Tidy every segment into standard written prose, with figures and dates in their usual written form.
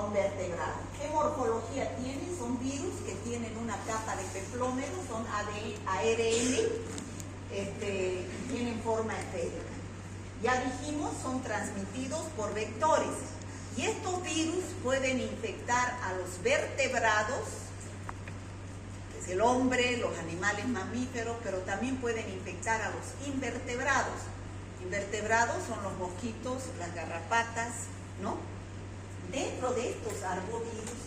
son vertebrados. ¿Qué morfología tienen? Son virus que tienen una capa de peplómero, son ARN, tienen forma esférica. Ya dijimos, son transmitidos por vectores. Y estos virus pueden infectar a los vertebrados, que es el hombre, los animales mamíferos, pero también pueden infectar a los invertebrados. Invertebrados son los mosquitos, las garrapatas, ¿no? Dentro de estos arbovirus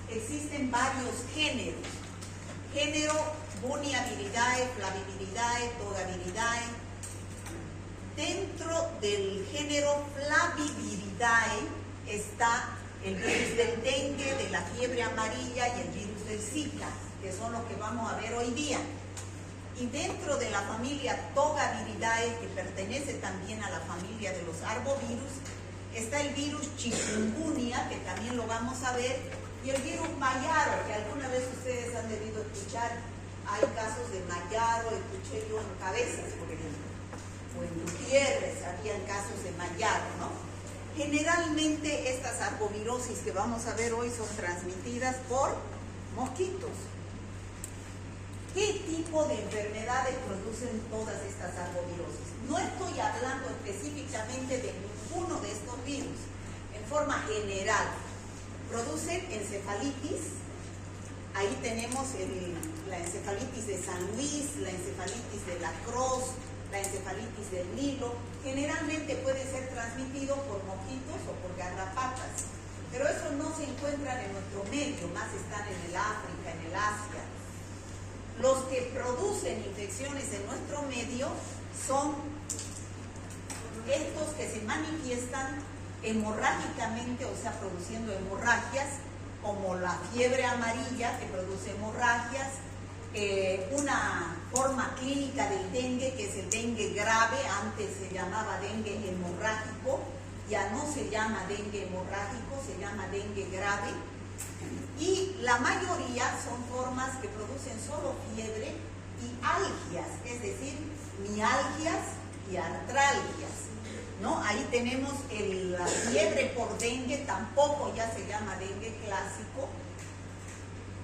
existen varios géneros. Género Bunyaviridae, Flaviviridae, Togaviridae. Dentro del género Flaviviridae está el virus del dengue, de la fiebre amarilla y el virus del Zika, que son los que vamos a ver hoy día. Y dentro de la familia Togaviridae, que pertenece también a la familia de los arbovirus, está el virus chikungunya, que también lo vamos a ver, y el virus Mayaro, que alguna vez ustedes han debido escuchar. Hay casos de Mayaro, escuché yo en Cabezas, por ejemplo, o en Gutiérrez, habían casos de Mayaro, ¿no? Generalmente estas arbovirosis que vamos a ver hoy son transmitidas por mosquitos. ¿Qué tipo de enfermedades producen todas estas arbovirosis? No estoy hablando específicamente de ninguno de estos virus. En forma general, producen encefalitis. Ahí tenemos la encefalitis de San Luis, la encefalitis de la Cross, la encefalitis del Nilo. Generalmente puede ser transmitido por mosquitos o por garrapatas. Pero eso no se encuentran en nuestro medio, más están en el África, en el Asia. Los que producen infecciones en nuestro medio son estos que se manifiestan hemorrágicamente, o sea, produciendo hemorragias, como la fiebre amarilla, que produce hemorragias, una forma clínica del dengue, que es el dengue grave. Antes se llamaba dengue hemorrágico, ya no se llama dengue hemorrágico, se llama dengue grave. Y la mayoría son formas que producen solo fiebre y algias, es decir, mialgias y artralgias, ¿no? Ahí tenemos la fiebre por dengue, tampoco ya se llama dengue clásico.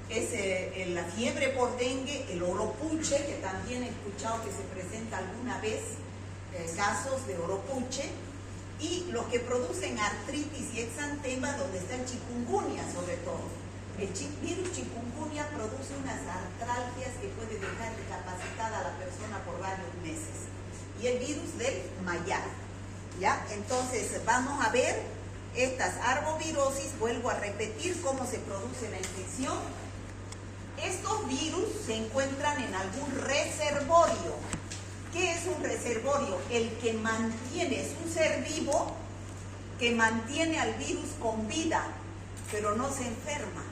Es la fiebre por dengue, el oropuche, que también he escuchado que se presenta alguna vez casos de oropuche, y los que producen artritis y exantema, donde está el chikungunya sobre todo. El virus chikungunya produce unas artralgias que puede dejar incapacitada a la persona por varios meses. Y el virus del Mayaro, ¿ya? Entonces vamos a ver estas arbovirosis. Vuelvo a repetir cómo se produce la infección. Estos virus se encuentran en algún reservorio. ¿Qué es un reservorio? El que mantiene, es un ser vivo que mantiene al virus con vida, pero no se enferma.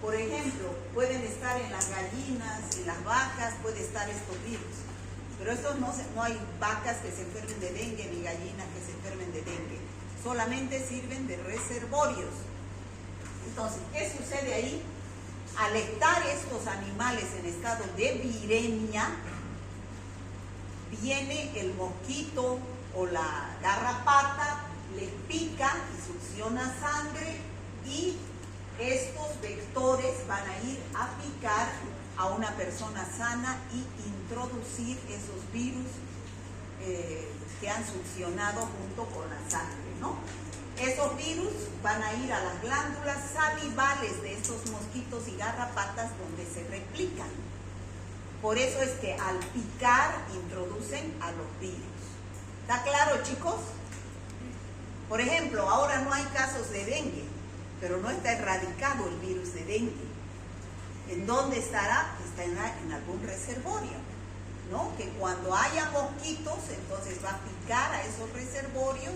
Por ejemplo, pueden estar en las gallinas, en las vacas, puede estar estos virus. Pero estos no hay vacas que se enfermen de dengue, ni gallinas que se enfermen de dengue. Solamente sirven de reservorios. Entonces, ¿qué sucede ahí? Al estar estos animales en estado de viremia, viene el mosquito o la garrapata, les pica y succiona sangre, y estos vectores van a ir a picar a una persona sana y introducir esos virus que han succionado junto con la sangre, ¿no? Esos virus van a ir a las glándulas salivales de estos mosquitos y garrapatas, donde se replican. Por eso es que al picar introducen a los virus. ¿Está claro, chicos? Por ejemplo, ahora no hay casos de dengue, pero no está erradicado el virus de dengue. ¿En dónde estará? Está en algún reservorio, ¿no? Que cuando haya mosquitos, entonces va a picar a esos reservorios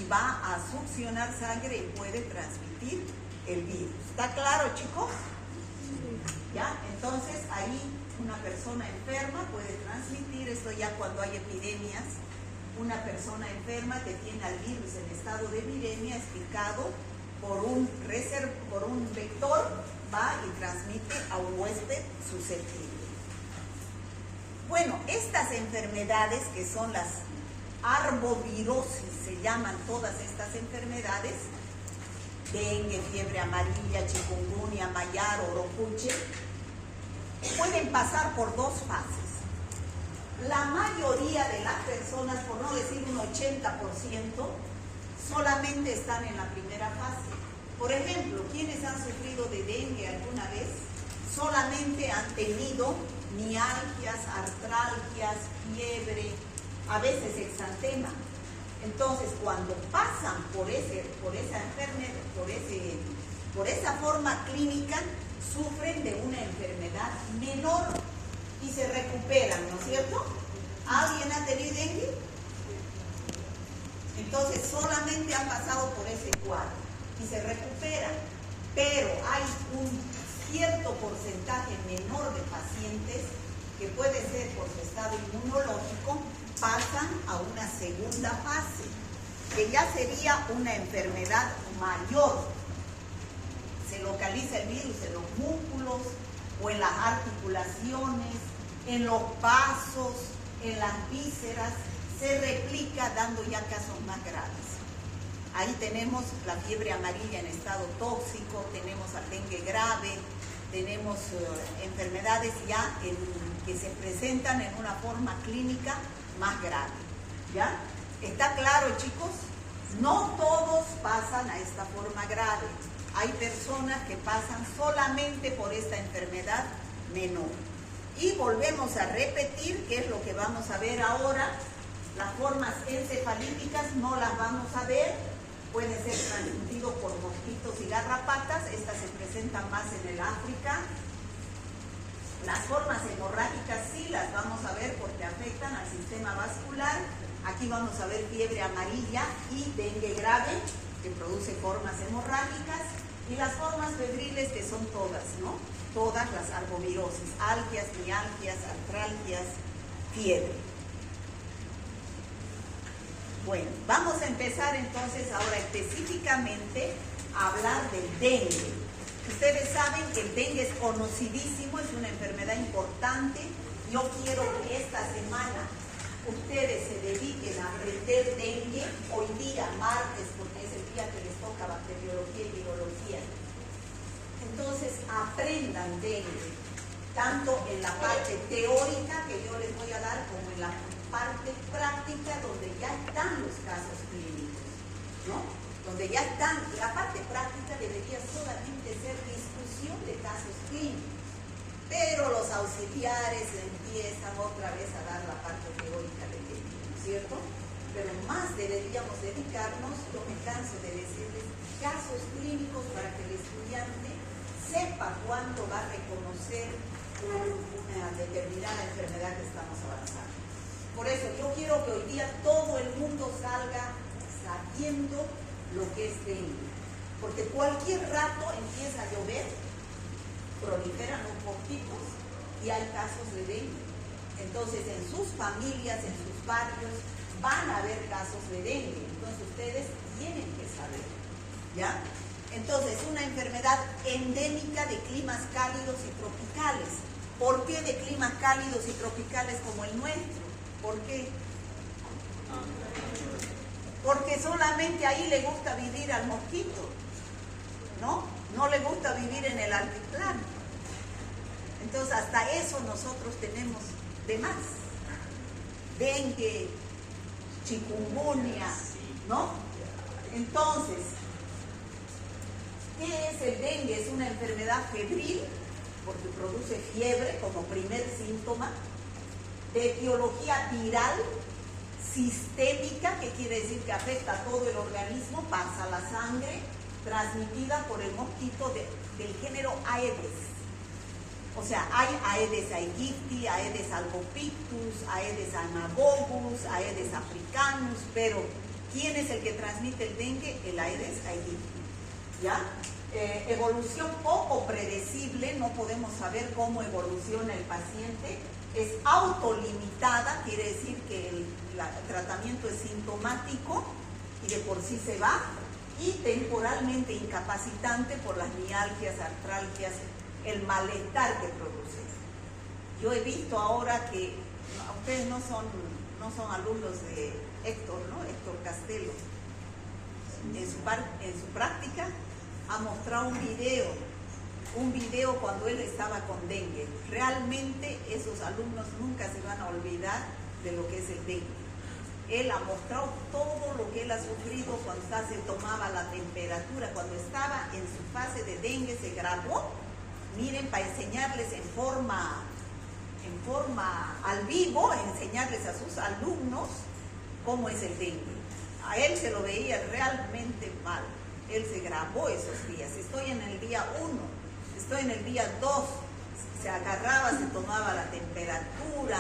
y va a succionar sangre y puede transmitir el virus. ¿Está claro, chicos? ¿Ya? Entonces ahí una persona enferma puede transmitir, esto ya cuando hay epidemias, una persona enferma que tiene al virus en estado de viremia es picado por un vector, va y transmite a un huésped susceptible. Bueno, estas enfermedades, que son las arbovirosis, se llaman todas estas enfermedades, dengue, fiebre amarilla, chikungunya, mayar, oropuche, pueden pasar por dos fases. La mayoría de las personas, por no decir un 80%, solamente están en la primera fase. Por ejemplo, quienes han sufrido de dengue alguna vez, solamente han tenido mialgias, artralgias, fiebre, a veces exantema. Entonces, cuando pasan por esa enfermedad, por esa forma clínica, sufren de una enfermedad menor y se recuperan, ¿no es cierto? ¿Alguien ha tenido dengue? Entonces, solamente han pasado por ese cuadro y se recuperan, pero hay un cierto porcentaje menor de pacientes que puede ser por su estado inmunológico, pasan a una segunda fase, que ya sería una enfermedad mayor. Se localiza el virus en los músculos o en las articulaciones, en los vasos, en las vísceras, se replica dando ya casos más graves. Ahí tenemos la fiebre amarilla en estado tóxico, tenemos el dengue grave, tenemos enfermedades ya que se presentan en una forma clínica más grave. ¿Ya? ¿Está claro, chicos? No todos pasan a esta forma grave. Hay personas que pasan solamente por esta enfermedad menor. Y volvemos a repetir, que es lo que vamos a ver ahora. Las formas encefalíticas no las vamos a ver. Pueden ser transmitidos por mosquitos y garrapatas. Estas se presentan más en el África. Las formas hemorrágicas sí las vamos a ver porque afectan al sistema vascular. Aquí vamos a ver fiebre amarilla y dengue grave, que produce formas hemorrágicas. Y las formas febriles, que son todas, ¿no? Todas las arbovirosis, algias, mialgias, artralgias, fiebre. Bueno, vamos a empezar entonces ahora específicamente a hablar del dengue. Ustedes saben que el dengue es conocidísimo, es una enfermedad importante. Yo quiero que esta semana ustedes se dediquen a aprender dengue, hoy día, martes, porque es el día que les toca bacteriología y virología. Entonces, aprendan dengue, tanto en la parte teórica que yo les voy a dar, como en la parte práctica, donde ya están los casos clínicos, ¿no? Donde ya están. La parte práctica debería solamente ser discusión de casos clínicos, pero los auxiliares empiezan otra vez a dar la parte teórica del dengue, ¿no es cierto? Pero más deberíamos dedicarnos, yo me canso de decirles, casos clínicos para que el estudiante sepa cuándo va a reconocer una determinada enfermedad que estamos avanzando. Por eso yo quiero que hoy día todo el mundo salga sabiendo lo que es dengue, porque cualquier rato empieza a llover, proliferan los mosquitos y hay casos de dengue. Entonces en sus familias, en sus barrios, van a haber casos de dengue. Entonces ustedes tienen que saber, ¿ya? Entonces, una enfermedad endémica de climas cálidos y tropicales. ¿Por qué de climas cálidos y tropicales como el nuestro? ¿Por qué? Porque solamente ahí le gusta vivir al mosquito, ¿no? No le gusta vivir en el altiplano. Entonces, hasta eso nosotros tenemos de más. Dengue, chikungunya, ¿no? Entonces, ¿qué es el dengue? Es una enfermedad febril, porque produce fiebre como primer síntoma, de etiología viral, sistémica, que quiere decir que afecta a todo el organismo, pasa a la sangre, transmitida por el mosquito del género Aedes. O sea, hay Aedes aegypti, Aedes albopictus, Aedes anabogus, Aedes africanus, pero ¿quién es el que transmite el dengue? El Aedes aegypti, ¿ya? Evolución poco predecible, no podemos saber cómo evoluciona el paciente. Es autolimitada, quiere decir que el tratamiento es sintomático y de por sí se va, y temporalmente incapacitante por las mialgias, artralgias, el malestar que produce. Yo he visto ahora que ustedes no son alumnos de Héctor, ¿no? Héctor Castelo. En su práctica ha mostrado un video cuando él estaba con dengue. Realmente esos alumnos nunca se van a olvidar de lo que es el dengue. Él ha mostrado todo lo que él ha sufrido cuando se tomaba la temperatura, cuando estaba en su fase de dengue, se grabó. Miren, para enseñarles en forma al vivo, enseñarles a sus alumnos cómo es el dengue. A él se lo veía realmente mal. Él se grabó esos días. Estoy en el día 1, estoy en el día 2. Se agarraba, se tomaba la temperatura,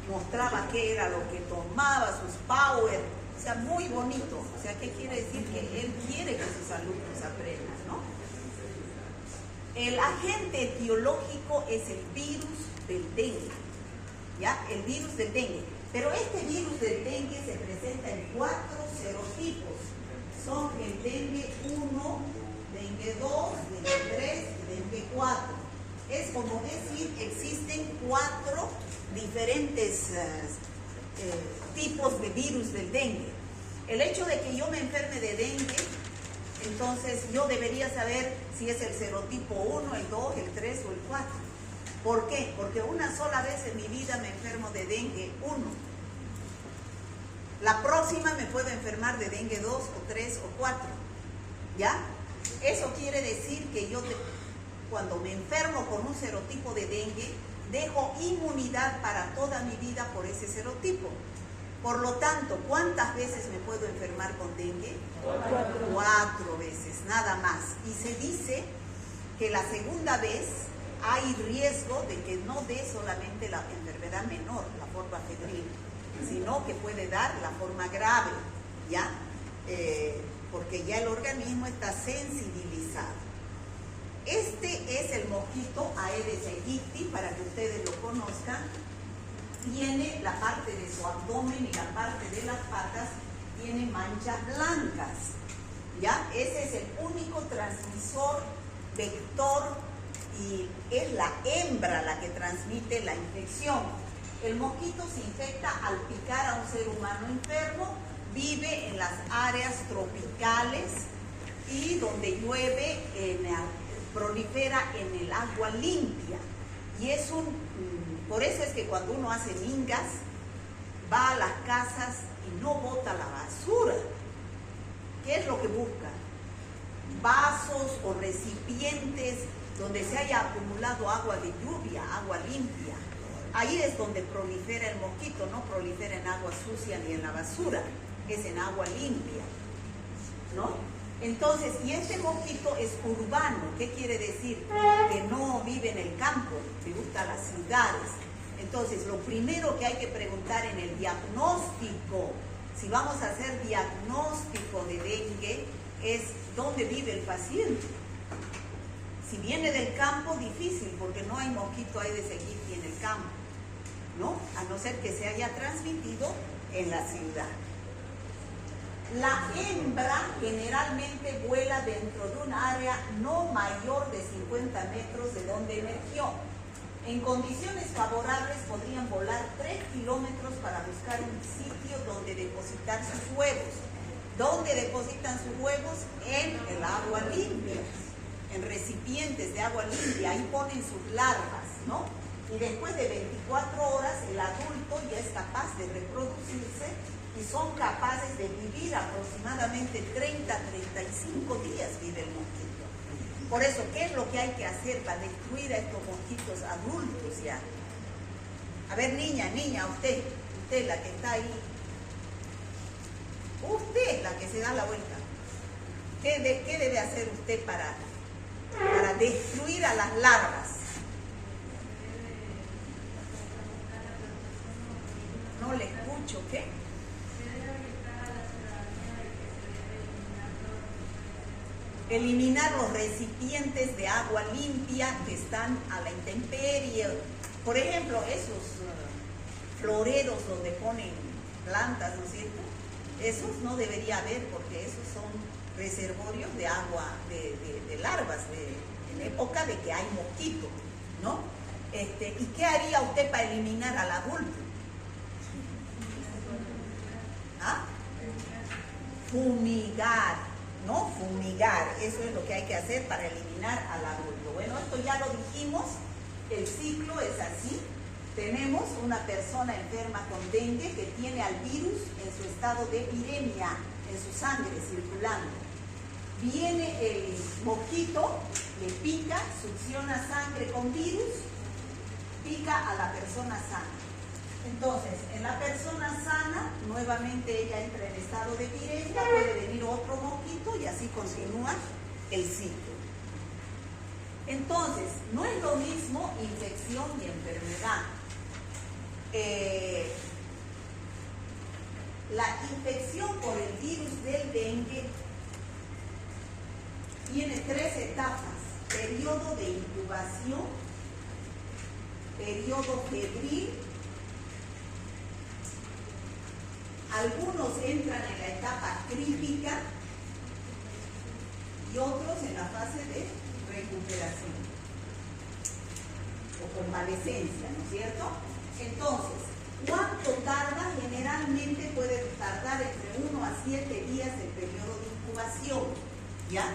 mostraba qué era lo que tomaba, sus power. O sea, muy bonito. O sea, ¿qué quiere decir? Que él quiere que sus alumnos aprendan, ¿no? El agente etiológico es el virus del dengue, ¿ya? El virus del dengue. Pero este virus del dengue se presenta en 4 serotipos. Son el dengue 1, dengue 2, dengue 3 y dengue 4. Es como decir, existen 4 diferentes tipos de virus del dengue. El hecho de que yo me enferme de dengue, entonces yo debería saber si es el serotipo 1, el 2, el 3 o el 4. ¿Por qué? Porque una sola vez en mi vida me enfermo de dengue 1. La próxima me puedo enfermar de dengue 2 o 3 o 4. ¿Ya? Eso quiere decir que yo cuando me enfermo con un serotipo de dengue, dejo inmunidad para toda mi vida por ese serotipo. Por lo tanto, ¿cuántas veces me puedo enfermar con dengue? 4 veces, nada más. Y se dice que la segunda vez hay riesgo de que no dé solamente la enfermedad menor, la forma febril, sino que puede dar la forma grave, ¿ya? Porque ya el organismo está sensibilizado. Este es el mosquito Aedes aegypti, para que ustedes lo conozcan. Tiene la parte de su abdomen y la parte de las patas, tiene manchas blancas, ¿ya? Ese es el único transmisor, vector, y es la hembra la que transmite la infección. El mosquito se infecta al picar a un ser humano enfermo, vive en las áreas tropicales y donde llueve, prolifera en el agua limpia. Y es por eso es que cuando uno hace mingas, va a las casas y no bota la basura. ¿Qué es lo que busca? Vasos o recipientes donde se haya acumulado agua de lluvia, agua limpia. Ahí es donde prolifera el mosquito, no prolifera en agua sucia ni en la basura, es en agua limpia, ¿no? Entonces, y este mosquito es urbano. ¿Qué quiere decir? Que no vive en el campo, le gusta las ciudades. Entonces, lo primero que hay que preguntar en el diagnóstico, si vamos a hacer diagnóstico de dengue, es dónde vive el paciente. Si viene del campo, difícil, porque no hay mosquito Aedes aegypti en el campo, ¿no? A no ser que se haya transmitido en la ciudad. La hembra generalmente vuela dentro de un área no mayor de 50 metros de donde emergió. En condiciones favorables podrían volar 3 kilómetros para buscar un sitio donde depositar sus huevos. ¿Dónde depositan sus huevos? En el agua limpia, en recipientes de agua limpia. Ahí ponen sus larvas, ¿no? Y después de 24 horas el adulto ya es capaz de reproducirse y son capaces de vivir aproximadamente 30-35 días vive el mosquito. Por eso, ¿qué es lo que hay que hacer para destruir a estos mosquitos adultos ya? A ver, niña, usted la que está ahí, usted la que se da la vuelta. ¿Qué debe hacer usted para destruir a las larvas? No le escucho, ¿qué? Eliminar los recipientes de agua limpia que están a la intemperie. Por ejemplo, esos floreros donde ponen plantas, ¿no es cierto? Esos no debería haber, porque esos son reservorios de agua, de larvas, en época de que hay mosquitos, ¿no? ¿Y qué haría usted para eliminar al adulto? ¿Ah? Fumigar. ¿no? Fumigar, eso es lo que hay que hacer para eliminar al adulto. Bueno, esto ya lo dijimos, el ciclo es así. Tenemos una persona enferma con dengue que tiene al virus en su estado de viremia, en su sangre circulando. Viene el mosquito, le pica, succiona sangre con virus, pica a la persona sana. Entonces, en la persona sana, nuevamente ella entra en estado de viremia, puede venir otro mosquito y así continúa el ciclo. Entonces, no es lo mismo infección y enfermedad. La infección por el virus del dengue tiene 3 etapas: periodo de incubación, periodo febril. Algunos entran en la etapa crítica y otros en la fase de recuperación o convalescencia, ¿no es cierto? Entonces, ¿cuánto tarda? Generalmente puede tardar entre 1 a 7 días el periodo de incubación, ¿ya?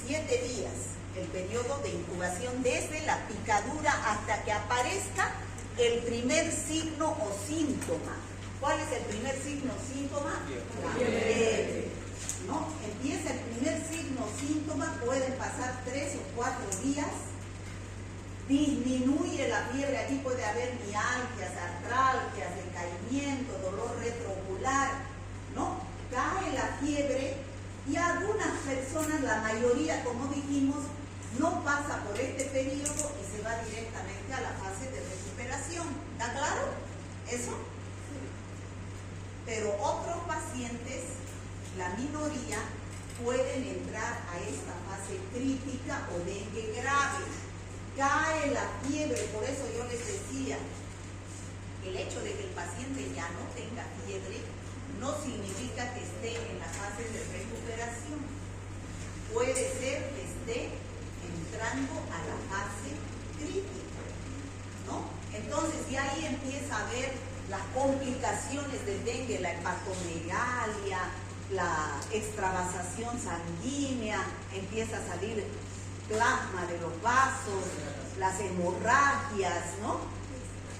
7 días el periodo de incubación desde la picadura hasta que aparezca el primer signo o síntoma. ¿Cuál es el primer signo o síntoma? La fiebre, ¿no? Empieza el primer signo o síntoma, pueden pasar 3 o 4 días, disminuye la fiebre, aquí puede haber mialgias, artralgias, decaimiento, dolor retroocular, ¿no? Cae la fiebre y algunas personas, la mayoría, como dijimos, no pasa por este periodo y se va directamente a la fase de recuperación. ¿Está claro? ¿Eso? Pero otros pacientes, la minoría, pueden entrar a esta fase crítica o dengue grave. Cae la fiebre, por eso yo les decía, el hecho de que el paciente ya no tenga fiebre no significa que esté en la fase de recuperación. Puede ser que esté entrando a la fase crítica, ¿no? Entonces ya ahí empieza a haber las complicaciones del dengue, la hepatomegalia, la extravasación sanguínea, empieza a salir plasma de los vasos, las hemorragias, ¿no?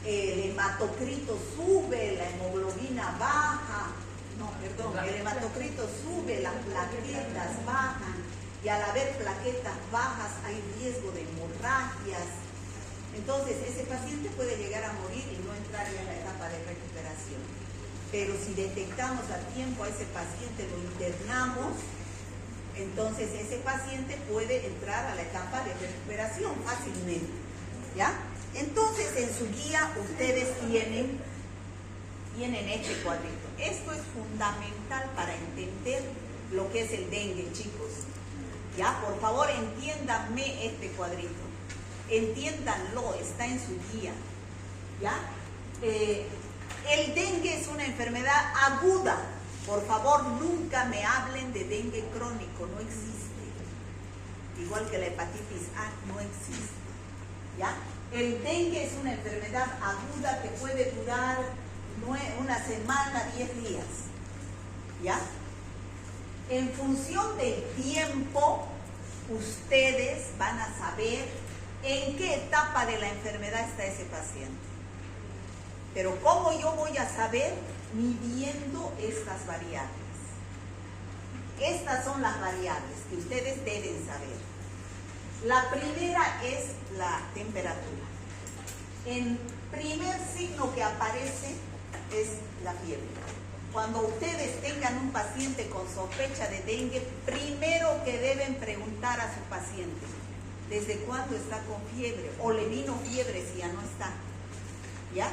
El hematocrito sube, la hemoglobina baja, el hematocrito sube, las plaquetas bajan, y al haber plaquetas bajas hay riesgo de hemorragias. Entonces ese paciente puede llegar a morir y no entrar ya en la etapa de recuperación. Pero si detectamos a tiempo a ese paciente, lo internamos, entonces ese paciente puede entrar a la etapa de recuperación fácilmente, ¿ya? Entonces en su guía ustedes tienen este cuadrito. Esto es fundamental para entender lo que es el dengue, chicos. ¿Ya? Por favor, entiéndanme este cuadrito. Entiéndanlo, está en su guía. ¿Ya? El dengue es una enfermedad aguda. Por favor, nunca me hablen de dengue crónico, no existe. Igual que la hepatitis A, no existe. ¿Ya? El dengue es una enfermedad aguda que puede durar una semana, 10 días. ¿Ya? En función del tiempo, ustedes van a saber en qué etapa de la enfermedad está ese paciente. Pero ¿cómo yo voy a saber? Midiendo estas variables. Estas son las variables que ustedes deben saber. La primera es la temperatura. El primer signo que aparece es la fiebre. Cuando ustedes tengan un paciente con sospecha de dengue, primero que deben preguntar a su paciente, ¿desde cuándo está con fiebre? ¿O le vino fiebre si ya no está? ¿Ya?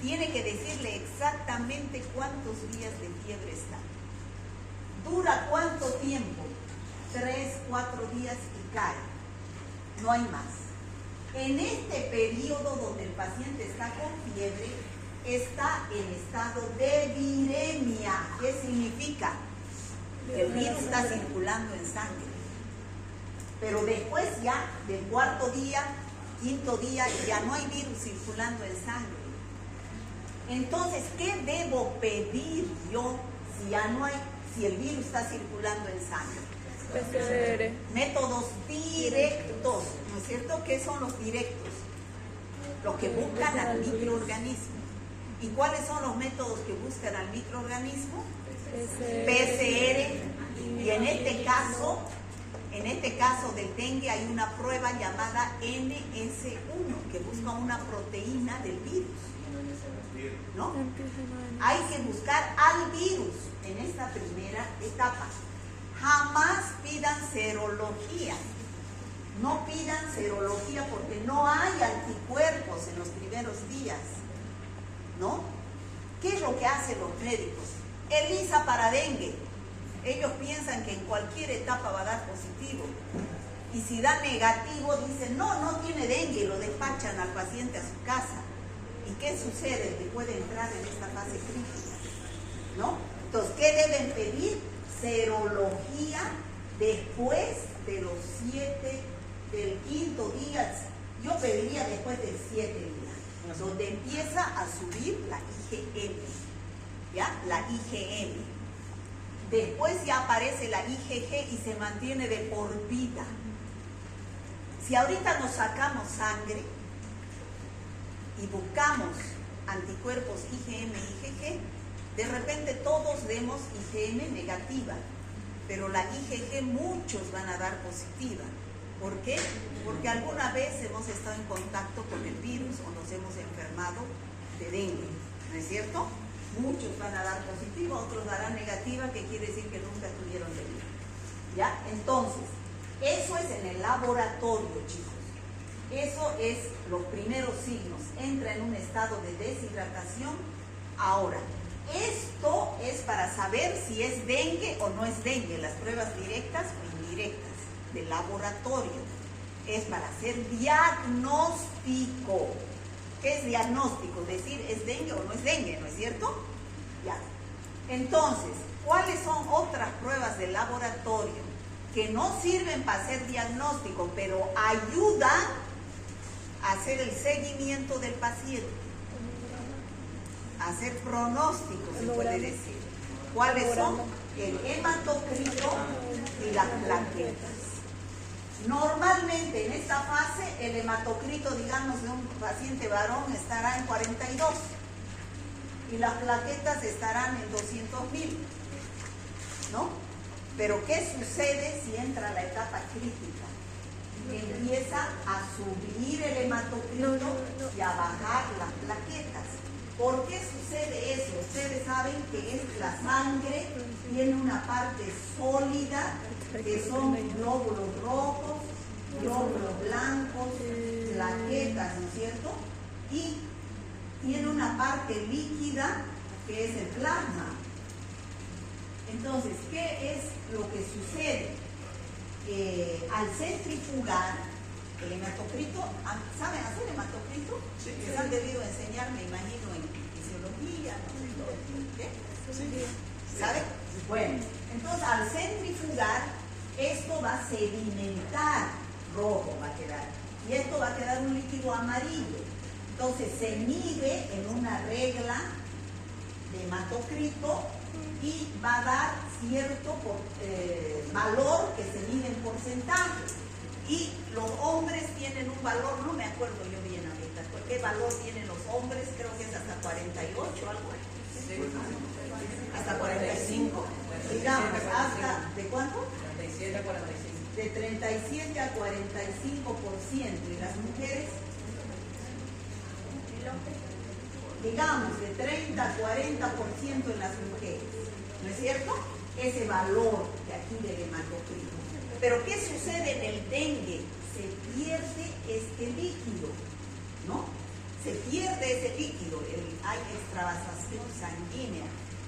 Tiene que decirle exactamente cuántos días de fiebre está. ¿Dura cuánto tiempo? 3, 4 días y cae. No hay más. En este periodo donde el paciente está con fiebre, está en estado de viremia. ¿Qué significa? Que el virus está circulando en sangre. Pero después ya, del 4.º día, 5.º día, ya no hay virus circulando en sangre. Entonces, ¿qué debo pedir yo si ya no hay, si el virus está circulando en sangre? PCR. Métodos directos, ¿no es cierto? ¿Qué son los directos? Los que buscan al microorganismo. ¿Y cuáles son los métodos que buscan al microorganismo? PCR. Y en este caso del dengue hay una prueba llamada NS1 que busca una proteína del virus, ¿no? Hay que buscar al virus en esta primera etapa. Jamás pidan serología. No pidan serología porque no hay anticuerpos en los primeros días, ¿no? ¿Qué es lo que hacen los médicos? ELISA para dengue. Ellos piensan que en cualquier etapa va a dar positivo. Y si da negativo, dicen, no tiene dengue, y lo despachan al paciente a su casa. ¿Y qué sucede? Que puede entrar en esta fase crítica, ¿no? Entonces, ¿qué deben pedir? Serología después de los 7, del 5.º día. Yo pediría después de 7 días, donde empieza a subir la IgM, ¿ya? La IgM. Después ya aparece la IgG y se mantiene de por vida. Si ahorita nos sacamos sangre y buscamos anticuerpos IgM y IgG, de repente todos vemos IgM negativa, pero la IgG muchos van a dar positiva. ¿Por qué? Porque alguna vez hemos estado en contacto con el virus o nos hemos enfermado de dengue, ¿no es cierto? Muchos van a dar positiva, otros darán negativa, que quiere decir que nunca tuvieron dengue. ¿Ya? Entonces, eso es en el laboratorio, chicos. Eso es los primeros signos. Entra en un estado de deshidratación. Ahora, esto es para saber si es dengue o no es dengue, las pruebas directas o indirectas del laboratorio. Es para hacer diagnóstico. ¿Qué es diagnóstico? Decir, ¿es dengue o no es dengue? ¿No es cierto? Ya. Entonces, ¿cuáles son otras pruebas de laboratorio que no sirven para hacer diagnóstico, pero ayudan a hacer el seguimiento del paciente? A hacer pronóstico, se puede decir. ¿Cuáles son? El hematocrito y las plaquetas. Normalmente en esta fase el hematocrito, digamos, de un paciente varón estará en 42 y las plaquetas estarán en 200.000, ¿no? Pero ¿qué sucede si entra la etapa crítica? Empieza a subir el hematocrito y a bajar las plaquetas. ¿Por qué sucede eso? Ustedes saben que la sangre tiene una parte sólida, que son glóbulos rojos, glóbulos blancos, plaquetas, ¿no es cierto? Y tiene una parte líquida, que es el plasma. Entonces, ¿qué es lo que sucede? Al centrifugar el hematocrito, ¿saben hacer hematocrito? Sí. Les han debido enseñar, me imagino, en fisiología, ¿no? ¿Qué? Sí. ¿Saben? Bueno, entonces al centrifugar, esto va a sedimentar, rojo va a quedar, y esto va a quedar un líquido amarillo. Entonces se mide en una regla de hematocrito y va a dar cierto valor que se mide en porcentaje. Y los hombres tienen un valor, no me acuerdo yo bien ahorita, ¿qué valor tienen los hombres? Creo que es hasta 48, algo así. Hasta 45. Digamos, hasta, ¿de cuánto? 37 a 45. De 37 a 45%. ¿Y las mujeres? Digamos, de 30 a 40% en las mujeres. ¿No es cierto? Ese valor de aquí del hematocrito. Pero ¿qué sucede en el dengue? Se pierde este líquido, ¿no? Se pierde ese líquido, hay extravasación sanguínea.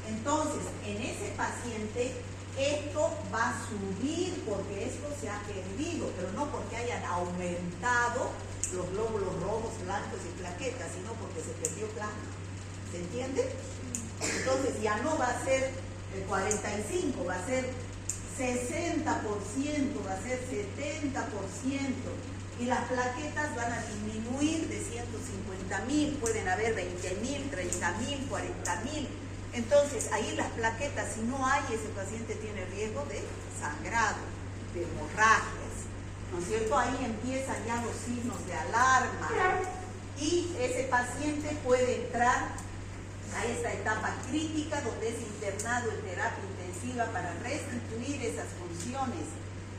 Entonces, en ese paciente, esto va a subir porque esto se ha perdido, pero no porque hayan aumentado los glóbulos rojos, blancos y plaquetas, sino porque se perdió plasma. ¿Se entiende? Entonces, ya no va a ser el 45, va a ser 60%, va a ser 70%, y las plaquetas van a disminuir de 150.000, pueden haber 20.000, 30.000, 40.000. Entonces, ahí las plaquetas, si no hay, ese paciente tiene riesgo de sangrado. de hemorragias, ¿no es cierto? Ahí empiezan ya los signos de alarma y ese paciente puede entrar a esta etapa crítica donde es internado en terapia intensiva para restituir esas funciones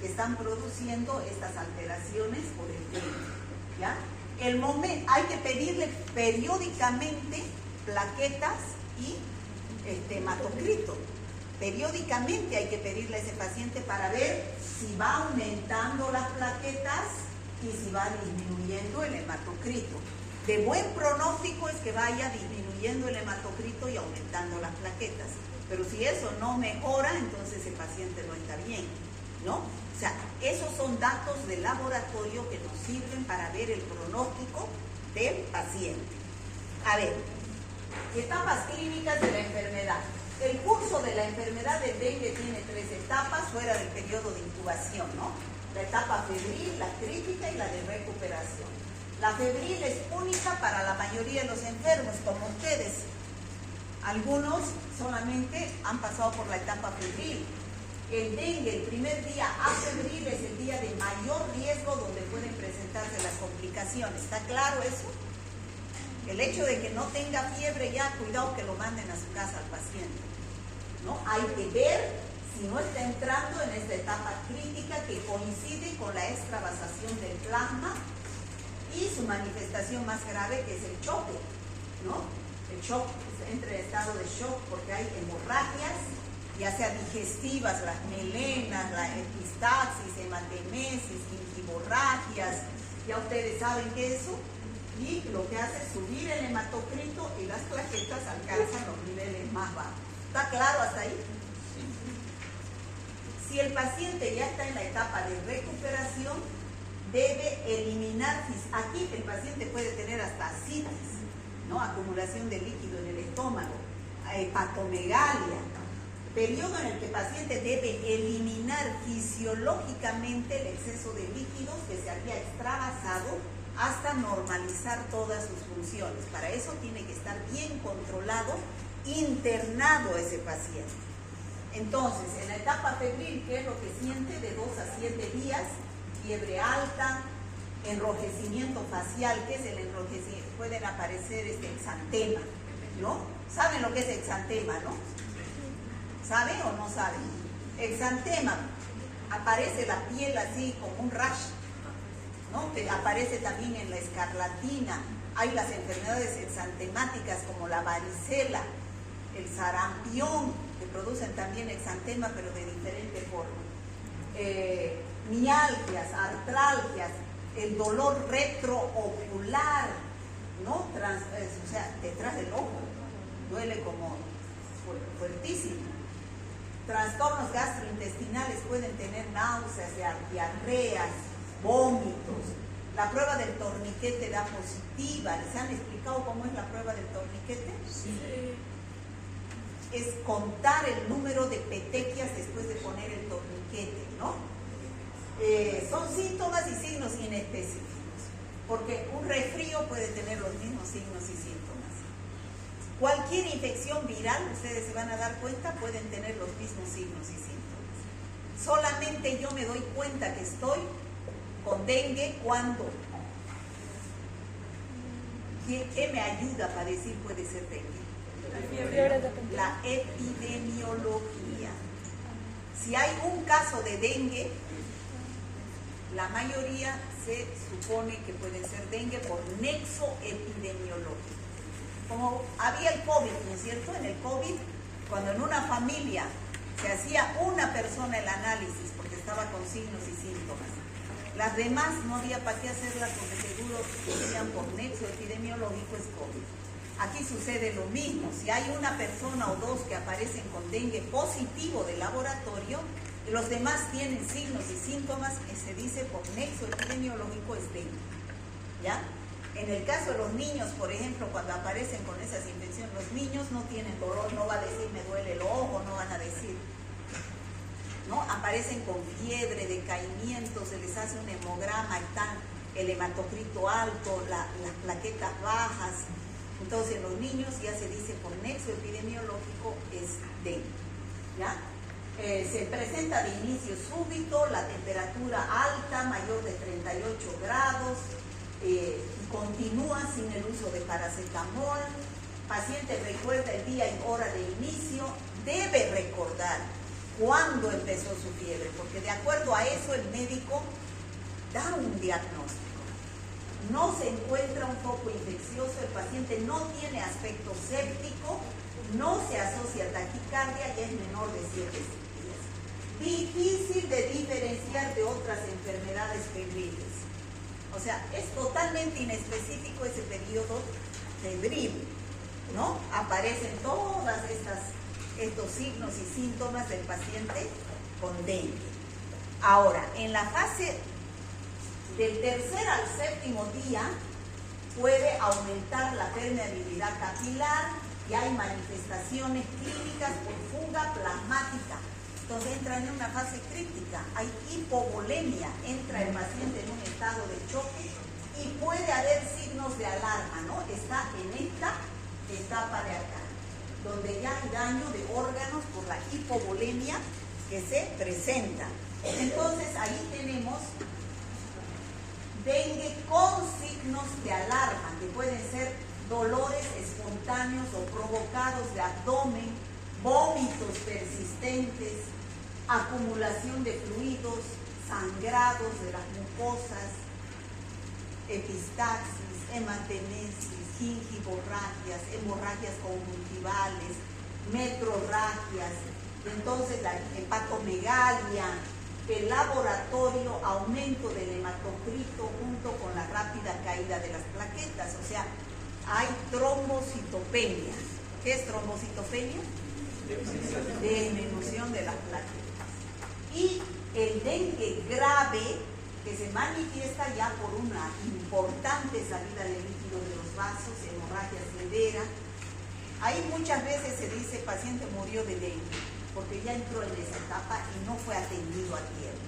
que están produciendo estas alteraciones por el dengue, ¿ya? Hay que pedirle periódicamente plaquetas y hematocrito. Periódicamente hay que pedirle a ese paciente para ver si va aumentando las plaquetas y si va disminuyendo el hematocrito. De buen pronóstico es que vaya disminuyendo el hematocrito y aumentando las plaquetas. Pero si eso no mejora, entonces el paciente no está bien, ¿no? O sea, esos son datos de laboratorio que nos sirven para ver el pronóstico del paciente. A ver, etapas clínicas de la enfermedad. El curso de la enfermedad del dengue tiene 3 etapas fuera del periodo de incubación, ¿no? La etapa febril, la crítica y la de recuperación. La febril es única para la mayoría de los enfermos, como ustedes. Algunos solamente han pasado por la etapa febril. El dengue, el primer día afebril, es el día de mayor riesgo donde pueden presentarse las complicaciones. ¿Está claro eso? El hecho de que no tenga fiebre, ya cuidado que lo manden a su casa al paciente, ¿no? Hay que ver si no está entrando en esta etapa crítica que coincide con la extravasación del plasma y su manifestación más grave, que es el choque, ¿no? El shock, entra en estado de shock porque hay hemorragias, ya sea digestivas, las melenas, la epistaxis, hematemesis, gingivorragias, ya ustedes saben que eso, y lo que hace es subir el hematocrito y las plaquetas alcanzan los niveles más bajos. ¿Está claro hasta ahí? Si el paciente ya está en la etapa de recuperación, debe eliminar, aquí el paciente puede tener hasta ascitis, ¿no? Acumulación de líquido en el estómago, hepatomegalia, periodo en el que el paciente debe eliminar fisiológicamente el exceso de líquidos que se había extravasado hasta normalizar todas sus funciones. Para eso tiene que estar bien controlado, internado ese paciente. Entonces, en la etapa febril, ¿qué es lo que siente? De 2 a 7 días, fiebre alta, enrojecimiento facial. ¿Qué es el enrojecimiento? Pueden aparecer exantema, ¿no? ¿Saben lo que es exantema, no? ¿Saben o no saben? Exantema, aparece la piel así como un rash, ¿no? Que aparece también en la escarlatina. Hay las enfermedades exantemáticas como la varicela, el sarampión, que producen también exantema, pero de diferente forma. Mialgias, artralgias, el dolor retroocular, ¿no? O sea, detrás del ojo, duele como fuertísimo. Trastornos gastrointestinales, pueden tener náuseas, diarreas, vómitos. La prueba del torniquete da positiva. ¿Les han explicado cómo es la prueba del torniquete? Sí. Es contar el número de petequias después de poner el torniquete, ¿no? Son síntomas y signos inespecíficos, porque un resfrío puede tener los mismos signos y síntomas. Cualquier infección viral, ustedes se van a dar cuenta, pueden tener los mismos signos y síntomas. Solamente yo me doy cuenta que estoy con dengue cuando. ¿Qué me ayuda para decir puede ser dengue? La epidemiología. Si hay un caso de dengue, la mayoría se supone que puede ser dengue por nexo epidemiológico. Como había el COVID, ¿no es cierto? En el COVID, cuando en una familia se hacía una persona el análisis porque estaba con signos y síntomas, las demás no había para qué hacerlas porque seguro decían por nexo epidemiológico es COVID. Aquí sucede lo mismo. Si hay una persona o dos que aparecen con dengue positivo de laboratorio y los demás tienen signos y síntomas, se dice por nexo epidemiológico es dengue, ¿ya? En el caso de los niños, por ejemplo, cuando aparecen con esas infecciones, los niños no tienen dolor, no va a decir me duele el ojo, no van a decir, ¿no? Aparecen con fiebre, decaimiento, se les hace un hemograma, están el hematocrito alto, las plaquetas bajas. Entonces en los niños ya se dice por nexo epidemiológico es dengue, ¿ya? Se presenta de inicio súbito, la temperatura alta, mayor de 38 grados, continúa sin el uso de paracetamol. Paciente recuerda el día y hora de inicio, debe recordar cuándo empezó su fiebre, porque de acuerdo a eso el médico da un diagnóstico. No se encuentra un foco infeccioso, el paciente no tiene aspecto séptico, no se asocia a taquicardia y es menor de 7 días. Difícil de diferenciar de otras enfermedades febriles. O sea, es totalmente inespecífico ese periodo febril, ¿no? Aparecen todos estos signos y síntomas del paciente con dengue. Ahora, en la fase del tercer al séptimo día puede aumentar la permeabilidad capilar y hay manifestaciones clínicas por fuga plasmática. Entonces entra en una fase crítica, hay hipovolemia, entra el paciente en un estado de choque y puede haber signos de alarma, ¿no? Está en esta etapa de acá, donde ya hay daño de órganos por la hipovolemia que se presenta. Entonces ahí tenemos dengue con signos de alarma, que pueden ser dolores espontáneos o provocados de abdomen, vómitos persistentes, acumulación de fluidos, sangrados de las mucosas, epistaxis, hematemesis, gingivorragias, hemorragias conjuntivales, metrorragias, entonces la hepatomegalia, el laboratorio, aumento del hematocrito junto con la rápida caída de las plaquetas, o sea, hay trombocitopenia. ¿Qué es trombocitopenia? Disminución de las plaquetas. Y el dengue grave, que se manifiesta ya por una importante salida de líquido de los vasos, hemorragia severa. Ahí muchas veces se dice paciente murió de dengue, porque ya entró en esa etapa y no fue atendido a tiempo.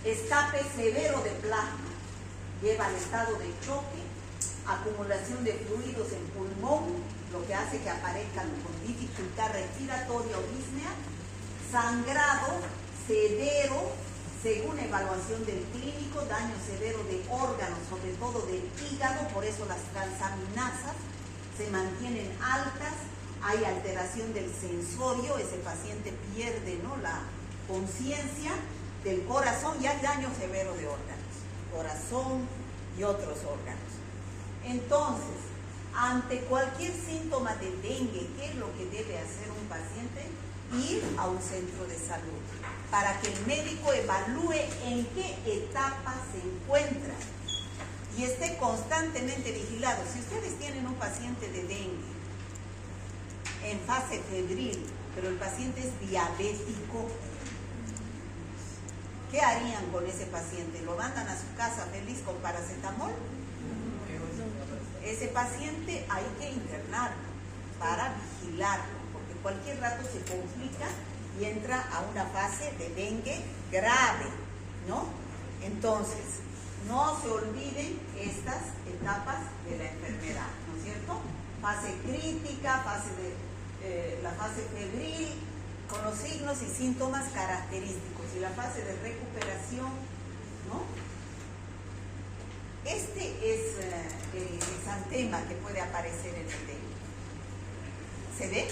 Escape severo de plasma, lleva al estado de choque, acumulación de fluidos en pulmón, lo que hace que aparezcan con dificultad respiratoria o disnea, sangrado severo, según evaluación del clínico, daño severo de órganos, sobre todo del hígado, por eso las transaminasas se mantienen altas, hay alteración del sensorio, ese paciente pierde, ¿no?, la conciencia del corazón y hay daño severo de órganos, corazón y otros órganos. Entonces, ante cualquier síntoma de dengue, ¿qué es lo que debe hacer un paciente? Ir a un centro de salud para que el médico evalúe en qué etapa se encuentra y esté constantemente vigilado. Si ustedes tienen un paciente de dengue en fase febril, pero el paciente es diabético, ¿qué harían con ese paciente? ¿Lo mandan a su casa feliz con paracetamol? Ese paciente hay que internarlo para vigilarlo, porque cualquier rato se complica y entra a una fase de dengue grave, ¿no? Entonces, no se olviden estas etapas de la enfermedad, ¿no es cierto? Fase crítica, la fase febril, con los signos y síntomas característicos, y la fase de recuperación, ¿no? Este es el exantema que puede aparecer en el dengue. ¿Se ve?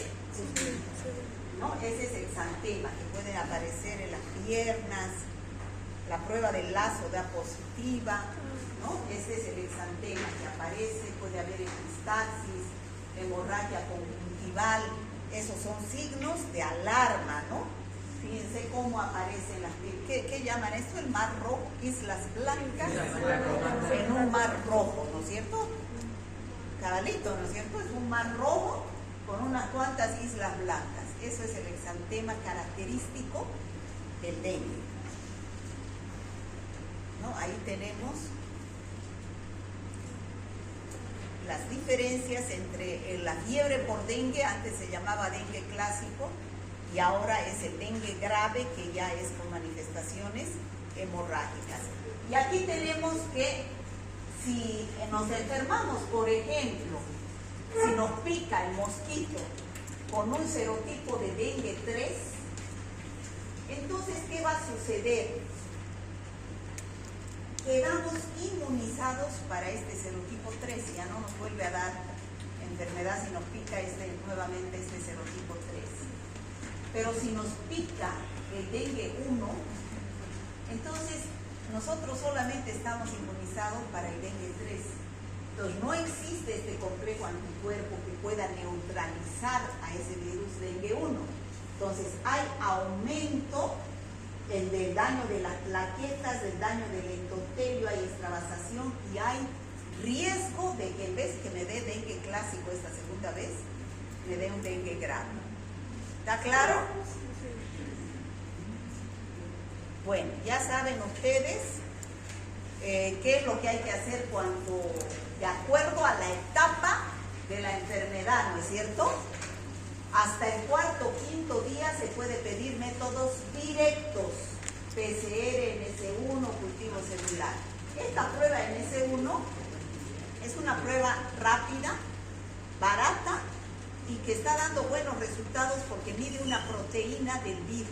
¿No? Ese es el exantema que puede aparecer en las piernas, la prueba del lazo da positiva, ¿no? Ese es el exantema que aparece, puede haber epistaxis, hemorragia conjuntival, esos son signos de alarma, ¿no? Fíjense cómo aparecen las piernas. ¿Qué llaman esto? El mar rojo, islas blancas en un mar rojo, ¿no es cierto? Cabalito, ¿no es cierto? Es un mar rojo con unas cuantas islas blancas. Eso es el exantema característico del dengue, ¿no? Ahí tenemos las diferencias entre la fiebre por dengue, antes se llamaba dengue clásico, y ahora es el dengue grave, que ya es con manifestaciones hemorrágicas. Y aquí tenemos que si nos enfermamos, por ejemplo, si nos pica el mosquito con un serotipo de dengue 3, Entonces, ¿qué va a suceder? Quedamos inmunizados para este serotipo 3, ya no nos vuelve a dar enfermedad si nos pica nuevamente este serotipo 3. Pero si nos pica el dengue 1, entonces nosotros solamente estamos inmunizados para el dengue 3. Entonces no existe este complejo anticuerpo que pueda neutralizar a ese virus dengue 1. Entonces hay aumento del daño de las plaquetas, del daño del endotelio, hay extravasación y hay riesgo de que en vez que me dé dengue clásico esta segunda vez, me dé un dengue grave. ¿Está claro? Bueno, ya saben ustedes qué es lo que hay que hacer cuando, de acuerdo a la etapa de la enfermedad, ¿no es cierto? Hasta el cuarto o quinto día se puede pedir métodos directos, PCR, NS1, cultivo celular. Esta prueba NS1 es una prueba rápida, barata y que está dando buenos resultados porque mide una proteína del virus,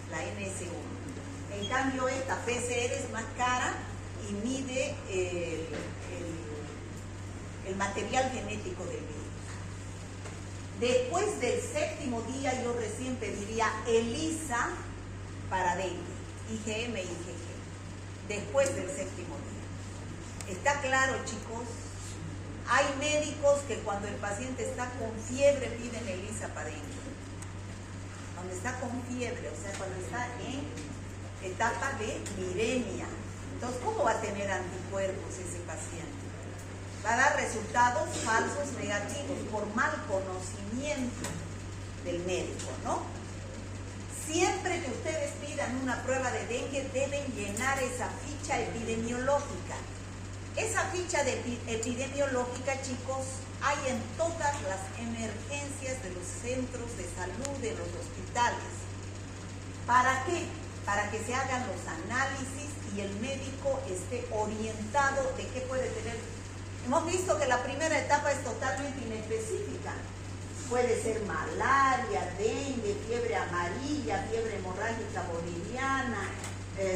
la NS1. En cambio, esta PCR es más cara y mide el material genético del virus. Después del séptimo día yo recién pediría ELISA para dengue, IgM y IgG, después del séptimo día. ¿Está claro, chicos? Hay médicos que cuando el paciente está con fiebre piden ELISA para dengue. Cuando está con fiebre, o sea, cuando está en etapa de viremia. Entonces, ¿cómo va a tener anticuerpos ese paciente? Va a dar resultados falsos negativos por mal conocimiento del médico, ¿no? Siempre que ustedes pidan una prueba de dengue deben llenar esa ficha epidemiológica. Esa ficha epidemiológica, chicos, hay en todas las emergencias de los centros de salud, de los hospitales. ¿Para qué? Para que se hagan los análisis y el médico esté orientado de qué puede tener. Hemos visto que la primera etapa es totalmente inespecífica. Puede ser malaria, dengue, fiebre amarilla, fiebre hemorrágica boliviana,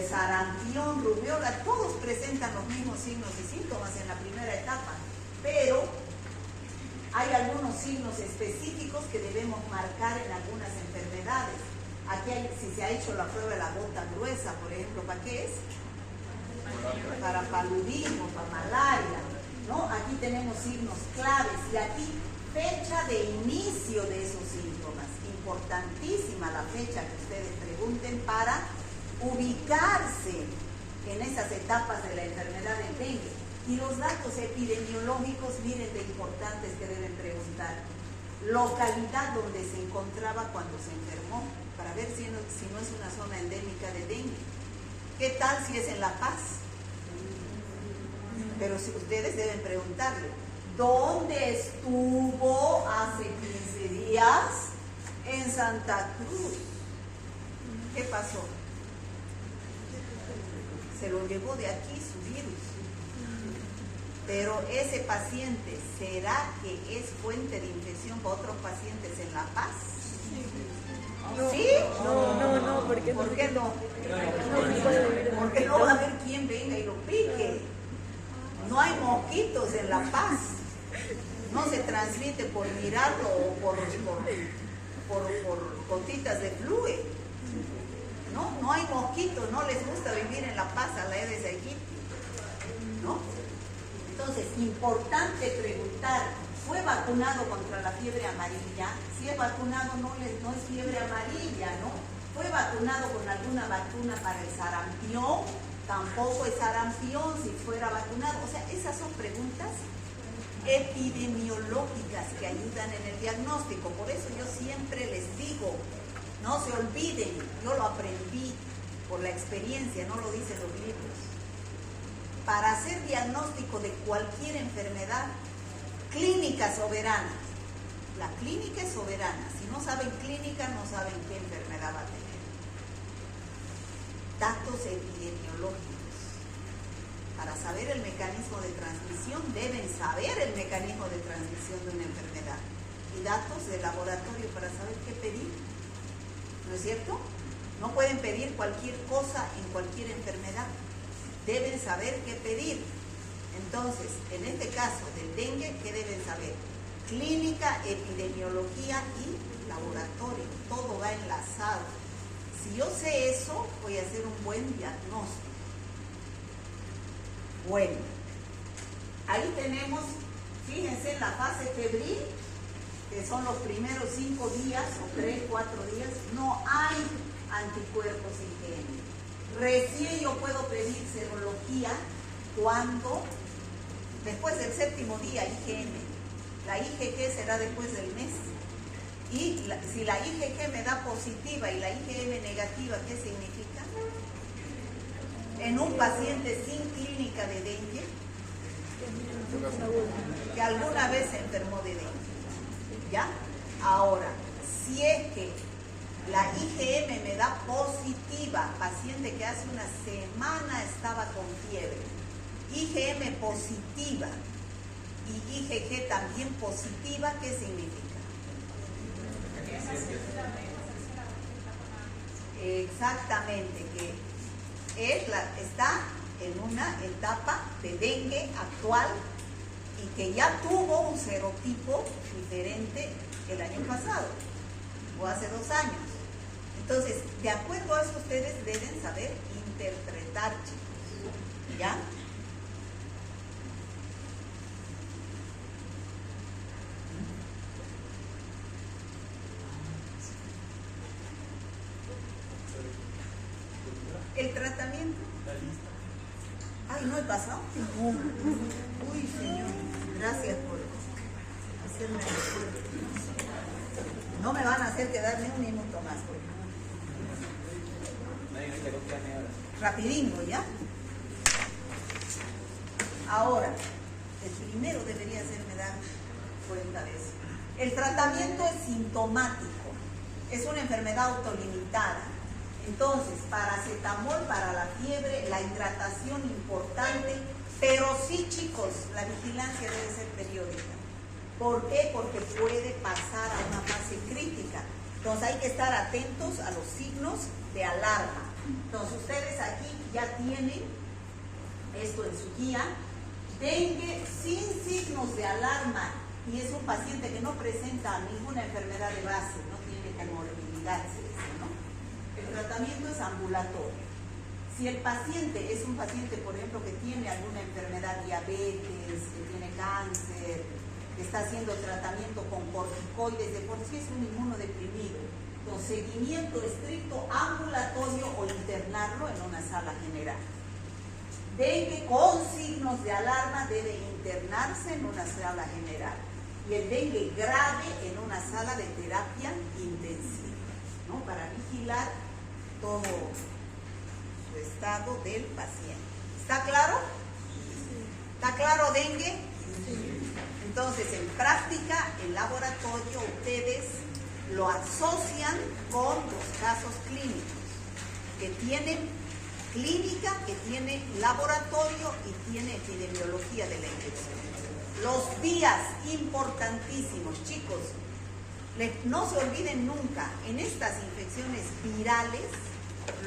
sarampión, rubiola, todos presentan los mismos signos y síntomas en la primera etapa, pero hay algunos signos específicos que debemos marcar en algunas enfermedades. Aquí si se ha hecho la prueba de la gota gruesa, por ejemplo, ¿para qué es? Para paludismo, para malaria, ¿no? Aquí tenemos signos claves y aquí fecha de inicio de esos síntomas. Importantísima la fecha que ustedes pregunten para ubicarse en esas etapas de la enfermedad del dengue. Y los datos epidemiológicos, miren de importantes que deben preguntar. Localidad donde se encontraba cuando se enfermó, para ver si no es una zona endémica de dengue. ¿Qué tal si es en La Paz? Pero si ustedes deben preguntarle, ¿dónde estuvo hace 15 días? En Santa Cruz. ¿Qué pasó? Se lo llevó de aquí su virus. Pero ese paciente, ¿será que es fuente de infección para otros pacientes en La Paz? ¿Sí? No, ¿por qué no? ¿Por qué no? Porque no va a haber quien venga y lo pique. No hay mosquitos en La Paz. No se transmite por mirarlo o por gotitas de fluid. No hay mosquitos, no les gusta vivir en La Paz, a la Aedes aegypti, ¿no? Entonces, importante preguntar, ¿fue vacunado contra la fiebre amarilla? Si es vacunado no es fiebre amarilla, ¿no? ¿Fue vacunado con alguna vacuna para el sarampión? Tampoco es sarampión si fuera vacunado. O sea, esas son preguntas epidemiológicas que ayudan en el diagnóstico. Por eso yo siempre les digo, no se olviden, yo lo aprendí por la experiencia, no lo dicen los libros. Para hacer diagnóstico de cualquier enfermedad, clínica soberana. La clínica es soberana. Si no saben clínica, no saben qué enfermedad va a tener. Datos epidemiológicos. Para saber el mecanismo de transmisión, deben saber el mecanismo de transmisión de una enfermedad. Y datos de laboratorio para saber qué pedir. ¿No es cierto? No pueden pedir cualquier cosa en cualquier enfermedad. Deben saber qué pedir. Entonces, en este caso del dengue, ¿qué deben saber? Clínica, epidemiología y laboratorio. Todo va enlazado. Si yo sé eso, voy a hacer un buen diagnóstico. Bueno, ahí tenemos, fíjense, la fase febril, que son los primeros 5 días o 3, 4 días, no hay anticuerpos IgM. Recién yo puedo pedir serología cuando, después del 7º día, IgM. La IgG será después del mes. Y si la IgG me da positiva y la IgM negativa, ¿qué significa? En un paciente sin clínica de dengue, que alguna vez se enfermó de dengue. ¿Ya? Ahora, si es que la IgM me da positiva, paciente que hace una semana estaba con fiebre, IgM positiva y IgG también positiva, ¿qué significa? Exactamente, que está en una etapa de dengue actual y que ya tuvo un serotipo diferente el año pasado o hace 2 años. Entonces, de acuerdo a eso, ustedes deben saber interpretar, chicos. ¿Ya? ¿El tratamiento? Ay, ¿no he pasado? Uy, señor, gracias por hacerme recuerdo. No me van a hacer quedarme un minuto más, por favor. Rapidingo, ¿ya? Ahora, el primero debería hacerme dar cuenta de eso. El tratamiento es sintomático, es una enfermedad autolimitada. Entonces, paracetamol para la fiebre, la hidratación importante, pero sí, chicos, la vigilancia debe ser periódica. ¿Por qué? Porque puede pasar a una fase crítica. Entonces hay que estar atentos a los signos de alarma. Entonces ustedes aquí ya tienen esto en su guía. Dengue sin signos de alarma y es un paciente que no presenta ninguna enfermedad de base, no tiene comorbilidad, se dice, ¿no? El tratamiento es ambulatorio. Si el paciente es un paciente, por ejemplo, que tiene alguna enfermedad, diabetes, que tiene cáncer, que está haciendo tratamiento con corticoides, de por sí es un inmunodeprimido, entonces seguimiento estricto ambulatorio o internarlo en una sala general. Dengue con signos de alarma debe internarse en una sala general y el dengue grave en una sala de terapia intensiva, ¿no? Para vigilar todo su estado del paciente. ¿Está claro? ¿Está claro dengue? Entonces, en práctica, en laboratorio, ustedes lo asocian con los casos clínicos que tienen clínica, que tiene laboratorio y tiene epidemiología de la infección. Los días importantísimos, chicos, no se olviden nunca, en estas infecciones virales,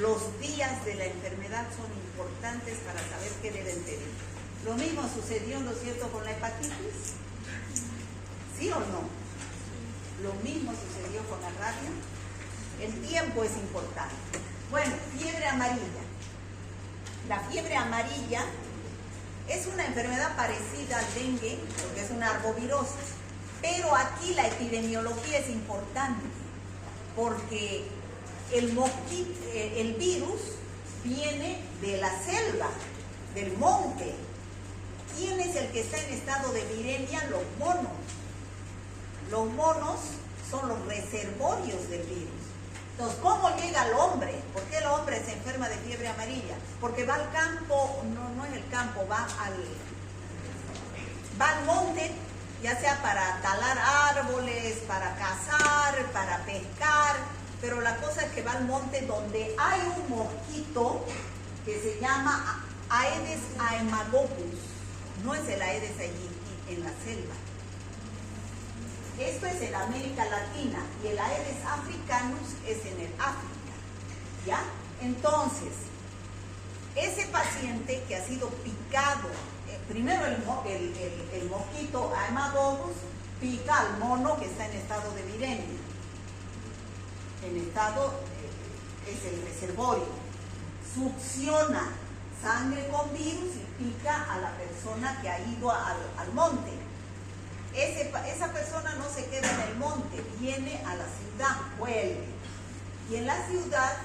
los días de la enfermedad son importantes para saber qué deben pedir. Lo mismo sucedió, ¿no es cierto?, con la hepatitis. ¿Sí o no? Lo mismo sucedió con la rabia. El tiempo es importante. Bueno, fiebre amarilla. La fiebre amarilla es una enfermedad parecida al dengue, porque es una arbovirosis. Pero aquí la epidemiología es importante, porque el virus viene de la selva, del monte. ¿Quién es el que está en estado de viremia? Los monos. Los monos son los reservorios del virus. Entonces, ¿cómo llega al hombre? ¿Por qué el hombre se enferma de fiebre amarilla? Porque va al campo, no en el campo, va al monte, ya sea para talar árboles, para cazar, para pescar, pero la cosa es que va al monte donde hay un mosquito que se llama Aedes aemagopus. No es el Aedes aegypti en la selva. Esto es en América Latina y el Aedes africanus es en el África. ¿Ya? Entonces, ese paciente que ha sido picado, primero el mosquito Haemococcus pica al mono que está en estado de viremia. En estado, es el reservorio. Succiona sangre con virus y pica a la persona que ha ido al monte. Esa persona no se queda en el monte, viene a la ciudad, vuelve. Y en la ciudad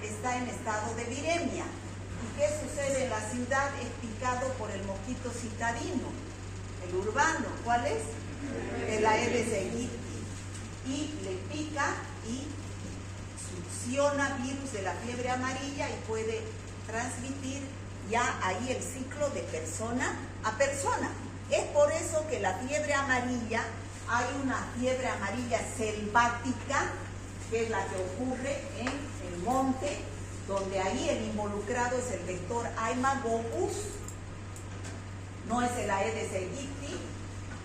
está en estado de viremia. ¿Y qué sucede en la ciudad? Es picado por el mosquito citadino, el urbano. ¿Cuál es? El Aedes aegypti. Y le pica y succiona virus de la fiebre amarilla y puede transmitir ya ahí el ciclo de persona a persona. Es por eso que la fiebre amarilla, hay una fiebre amarilla selvática, que es la que ocurre en el monte, donde ahí el involucrado es el vector Haemococcus, no es el Aedes aegypti,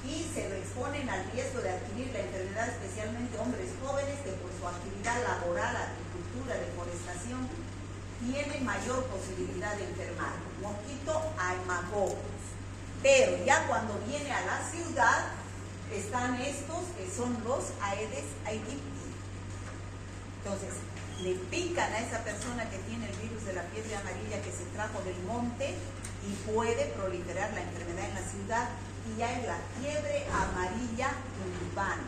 y se exponen al riesgo de adquirir la enfermedad especialmente hombres jóvenes que por su actividad laboral, agricultura, deforestación, tienen mayor posibilidad de enfermar. Mosquito Haemococcus. Pero ya cuando viene a la ciudad, están estos que son los Aedes aegypti. Entonces, le pican a esa persona que tiene el virus de la fiebre amarilla que se trajo del monte y puede proliferar la enfermedad en la ciudad, y ya es la fiebre amarilla urbana.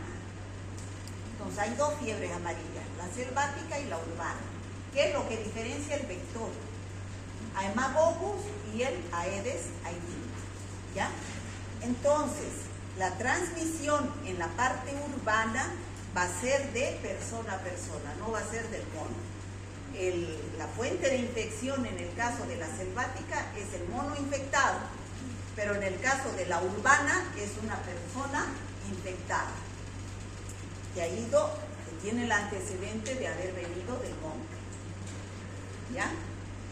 Entonces, hay dos fiebres amarillas, la selvática y la urbana. ¿Qué es lo que diferencia el vector? Haemococcus y el Aedes aegypti. ¿Ya? Entonces, la transmisión en la parte urbana va a ser de persona a persona, no va a ser del mono. La fuente de infección en el caso de la selvática es el mono infectado, pero en el caso de la urbana es una persona infectada que tiene el antecedente de haber venido del monte. ¿Ya?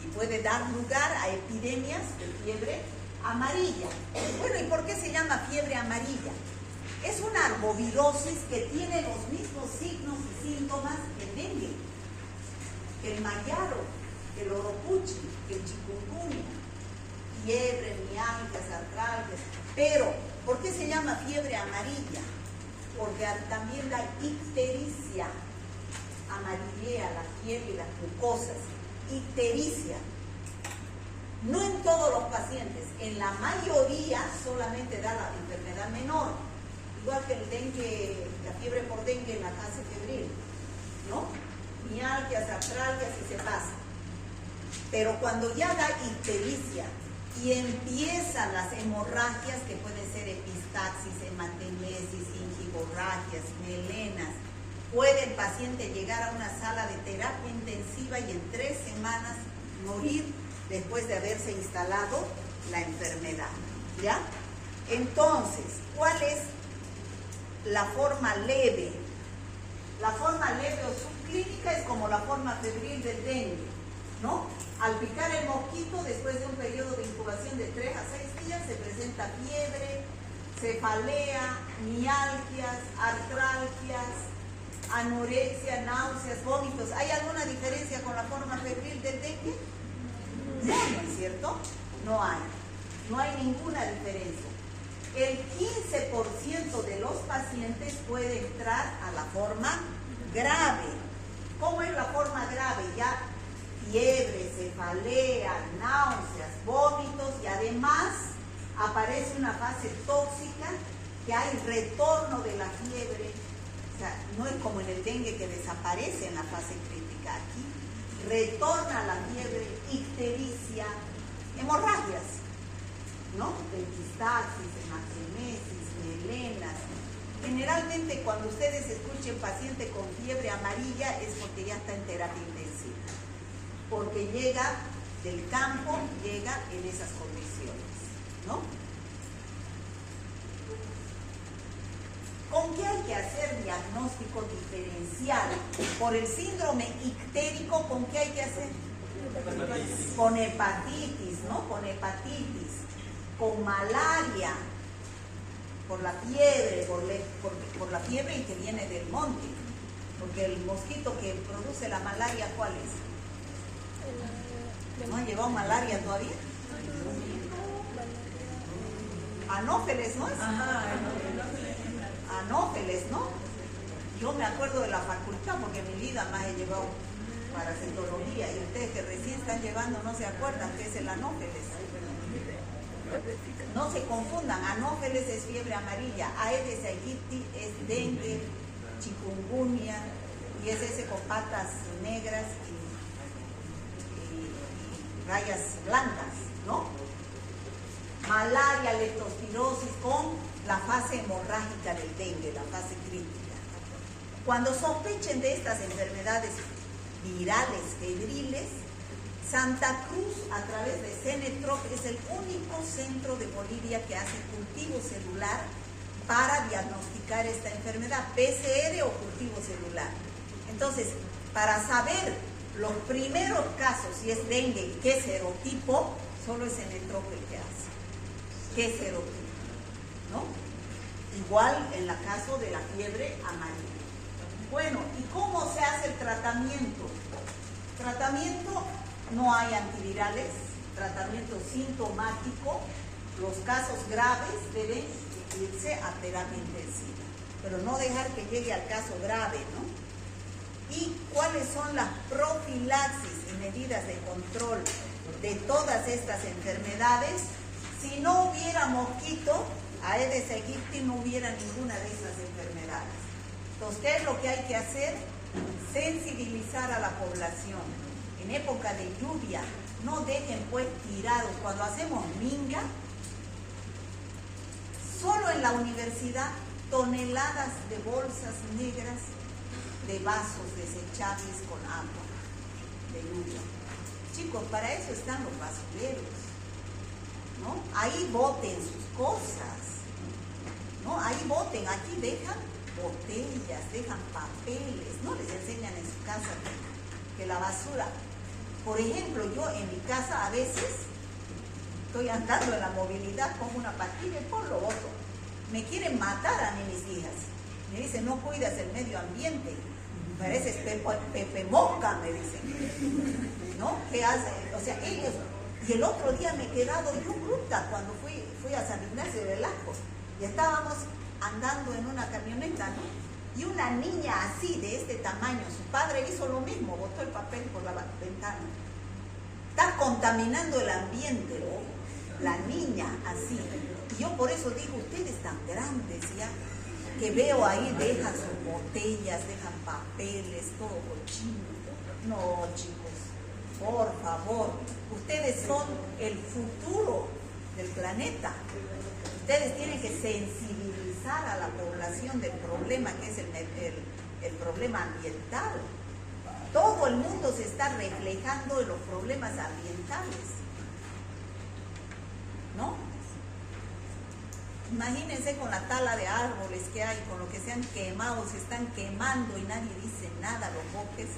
Y puede dar lugar a epidemias de fiebre amarilla. Bueno, ¿y por qué se llama fiebre amarilla? Es una arbovirosis que tiene los mismos signos y síntomas que el dengue, que el mayaro, que el oropuchi, que el chikungunya, fiebre, mialgias, artralgias. Pero, ¿por qué se llama fiebre amarilla? Porque también la ictericia amarillea la piel y las mucosas. Ictericia. No en todos los pacientes, en la mayoría solamente da la enfermedad menor, igual que el dengue, la fiebre por dengue en la fase febril, ¿no? Mialgias, artralgias y se pasa. Pero cuando ya da ictericia y empiezan las hemorragias, que pueden ser epistaxis, hematemesis, gingivorragias, melenas, puede el paciente llegar a una sala de terapia intensiva y en 3 semanas morir después de haberse instalado la enfermedad, ¿ya? Entonces, ¿cuál es la forma leve? La forma leve o subclínica es como la forma febril del dengue, ¿no? Al picar el mosquito, después de un periodo de incubación de 3 a 6 días, se presenta fiebre, cefalea, mialgias, artralgias, anorexia, náuseas, vómitos. ¿Hay alguna diferencia con la forma febril del dengue? No, ¿no es cierto? No hay ninguna diferencia. El 15% de los pacientes puede entrar a la forma grave. ¿Cómo es la forma grave? Ya fiebre, cefalea, náuseas, vómitos y además aparece una fase tóxica que hay retorno de la fiebre. O sea, no es como en el dengue que desaparece en la fase crítica. Aquí retorna la fiebre, ictericia, hemorragias, ¿no? Epistaxis, hematemesis, melenas. Generalmente cuando ustedes escuchen paciente con fiebre amarilla es porque ya está en terapia intensiva, porque llega del campo, llega en esas condiciones, ¿no? ¿Con qué hay que hacer diagnóstico diferencial? Por el síndrome ictérico, ¿con qué hay que hacer? Con hepatitis, ¿no? Con hepatitis, con malaria, por la fiebre, por la fiebre que viene del monte. Porque el mosquito que produce la malaria, ¿cuál es? ¿No han llevado malaria todavía? Anófeles, ¿no es? Ajá, Anófeles, ¿no? Yo me acuerdo de la facultad porque en mi vida más he llevado parasitología y ustedes que recién están llevando no se acuerdan qué es el anófeles. No se confundan, anófeles es fiebre amarilla, Aedes aegypti es dengue, chikungunya y es ese con patas negras y rayas blancas, ¿no? Malaria, leptospirosis con la fase hemorrágica del dengue, la fase crítica. Cuando sospechen de estas enfermedades virales febriles, Santa Cruz, a través de Cenetrop, es el único centro de Bolivia que hace cultivo celular para diagnosticar esta enfermedad, PCR o cultivo celular. Entonces, para saber los primeros casos, si es dengue y qué serotipo, solo es Cenetrop el que hace. ¿Qué serotipo? ¿No? Igual en el caso de la fiebre amarilla. Bueno, ¿y cómo se hace el tratamiento? Tratamiento, no hay antivirales, tratamiento sintomático. Los casos graves deben irse a terapia intensiva, pero no dejar que llegue al caso grave, ¿no? ¿Y cuáles son las profilaxis y medidas de control de todas estas enfermedades? Si no hubiera mosquito, Aedes aegypti no hubiera ninguna de esas enfermedades. Entonces, ¿qué es lo que hay que hacer? Sensibilizar a la población. En época de lluvia, no dejen pues tirados. Cuando hacemos minga, solo en la universidad, toneladas de bolsas negras de vasos desechables con agua de lluvia. Chicos, para eso están los basureros, ¿no? Ahí boten sus cosas, ¿no? Ahí boten, aquí dejan botellas, dejan papeles, no les enseñan en su casa que la basura. Por ejemplo, yo en mi casa a veces estoy andando en la movilidad, pongo una pastilla y lo boto. Me quieren matar a mí mis hijas. Me dicen, no cuidas el medio ambiente. Pareces Pepe Mosca, me dicen. ¿No? ¿Qué hace? O sea, ellos. Y el otro día me he quedado yo bruta cuando fui a San Ignacio de Velasco. Y estábamos andando en una camioneta, ¿no? Y una niña así, de este tamaño, su padre hizo lo mismo, botó el papel por la ventana. Está contaminando el ambiente, ¿no? La niña así. Y yo por eso digo, ustedes tan grandes ya, que veo ahí, dejan sus botellas, dejan papeles, todo cochino. No, chicos, por favor, ustedes son el futuro del planeta. Ustedes tienen que sensibilizar a la población del problema que es el problema ambiental. Todo el mundo se está reflejando en los problemas ambientales, ¿no? Imagínense con la tala de árboles que hay, con lo que se han quemado, se están quemando y nadie dice nada, los bosques.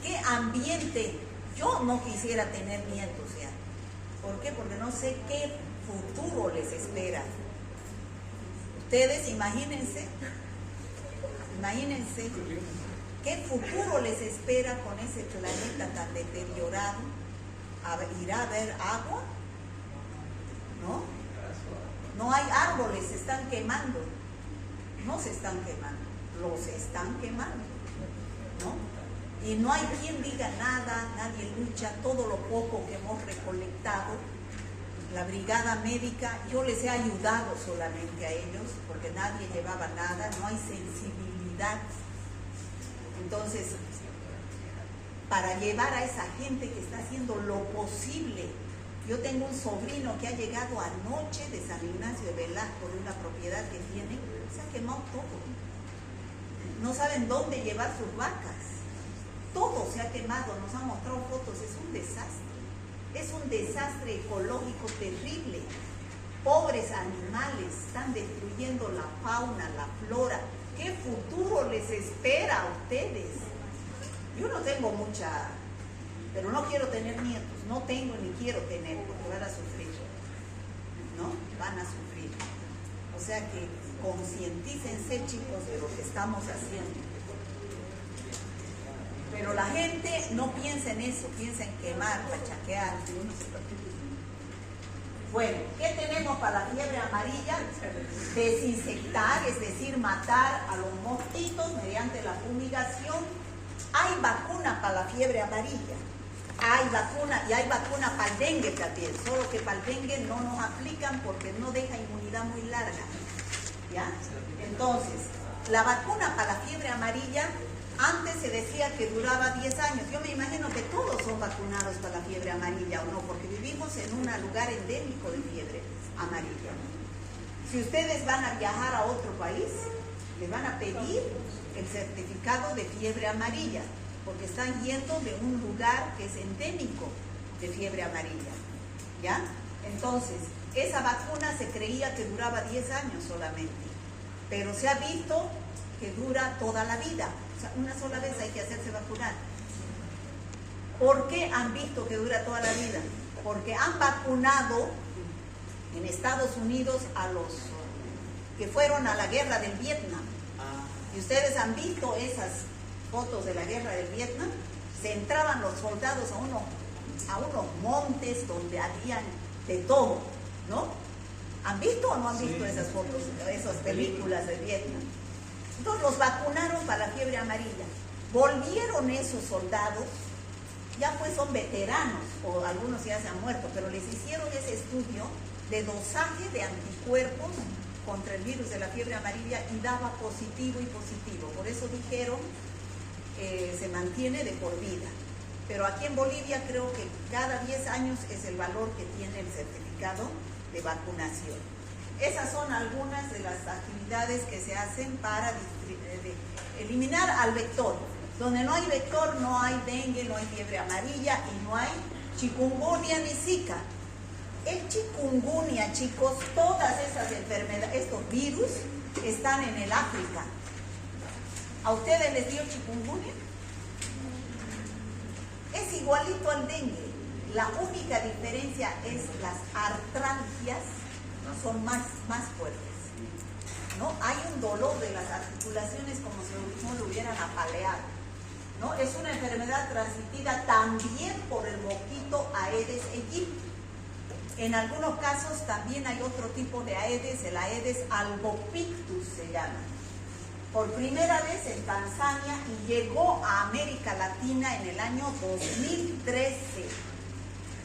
¿Qué ambiente? Yo no quisiera tener nietos ya. ¿Por qué? Porque no sé qué futuro les espera. Ustedes imagínense qué futuro les espera con ese planeta tan deteriorado. ¿Irá a haber agua? ¿No? No hay árboles, se están quemando. No se están quemando, los están quemando, ¿no? Y no hay quien diga nada, nadie lucha, todo lo poco que hemos recolectado. La brigada médica, yo les he ayudado solamente a ellos, porque nadie llevaba nada, no hay sensibilidad. Entonces, para llevar a esa gente que está haciendo lo posible. Yo tengo un sobrino que ha llegado anoche de San Ignacio de Velasco, de una propiedad que tiene, se ha quemado todo. No saben dónde llevar sus vacas. Todo se ha quemado, nos han mostrado fotos, es un desastre. Es un desastre ecológico terrible. Pobres animales, están destruyendo la fauna, la flora. ¿Qué futuro les espera a ustedes? Yo no tengo mucha... pero no quiero tener nietos, no tengo ni quiero tener, porque van a sufrir, ¿no? Van a sufrir. O sea que concientícense, chicos, de lo que estamos haciendo. Pero la gente no piensa en eso, piensa en quemar, machaquear. Bueno, ¿qué tenemos para la fiebre amarilla? Desinfectar, es decir, matar a los mosquitos mediante la fumigación. Hay vacuna para la fiebre amarilla. Hay vacuna y hay vacuna para el dengue también, solo que para el dengue no nos aplican porque no deja inmunidad muy larga. ¿Ya? Entonces, la vacuna para la fiebre amarilla, antes se decía que duraba 10 años. Yo me imagino que todos son vacunados para la fiebre amarilla, ¿o no? Porque vivimos en un lugar endémico de fiebre amarilla. Si ustedes van a viajar a otro país, les van a pedir el certificado de fiebre amarilla, porque están yendo de un lugar que es endémico de fiebre amarilla, ¿ya? Entonces, esa vacuna se creía que duraba 10 años solamente, pero se ha visto que dura toda la vida. O sea, una sola vez hay que hacerse vacunar. ¿Por qué han visto que dura toda la vida? Porque han vacunado en Estados Unidos a los que fueron a la guerra del Vietnam. Y ustedes han visto esas fotos de la guerra del Vietnam. Se entraban los soldados a unos montes donde habían de todo, ¿no? ¿Han visto o no han visto esas fotos, esas películas de Vietnam? Entonces los vacunaron para la fiebre amarilla. Volvieron esos soldados, ya pues son veteranos, o algunos ya se han muerto, pero les hicieron ese estudio de dosaje de anticuerpos contra el virus de la fiebre amarilla y daba positivo y positivo. Por eso dijeron se mantiene de por vida. Pero aquí en Bolivia creo que cada 10 años es el valor que tiene el certificado de vacunación. Esas son algunas de las actividades que se hacen para eliminar al vector. Donde no hay vector, no hay dengue, no hay fiebre amarilla y no hay chikungunya ni zika. El chikungunya, chicos, todas esas enfermedades, estos virus, están en el África. ¿A ustedes les dio chikungunya? Es igualito al dengue. La única diferencia es las artralgias son más fuertes, ¿no? Hay un dolor de las articulaciones como si uno lo hubieran apaleado, ¿no? Es una enfermedad transmitida también por el mosquito Aedes aegypti. En algunos casos también hay otro tipo de Aedes, el Aedes albopictus se llama. Por primera vez en Tanzania y llegó a América Latina en el año 2013.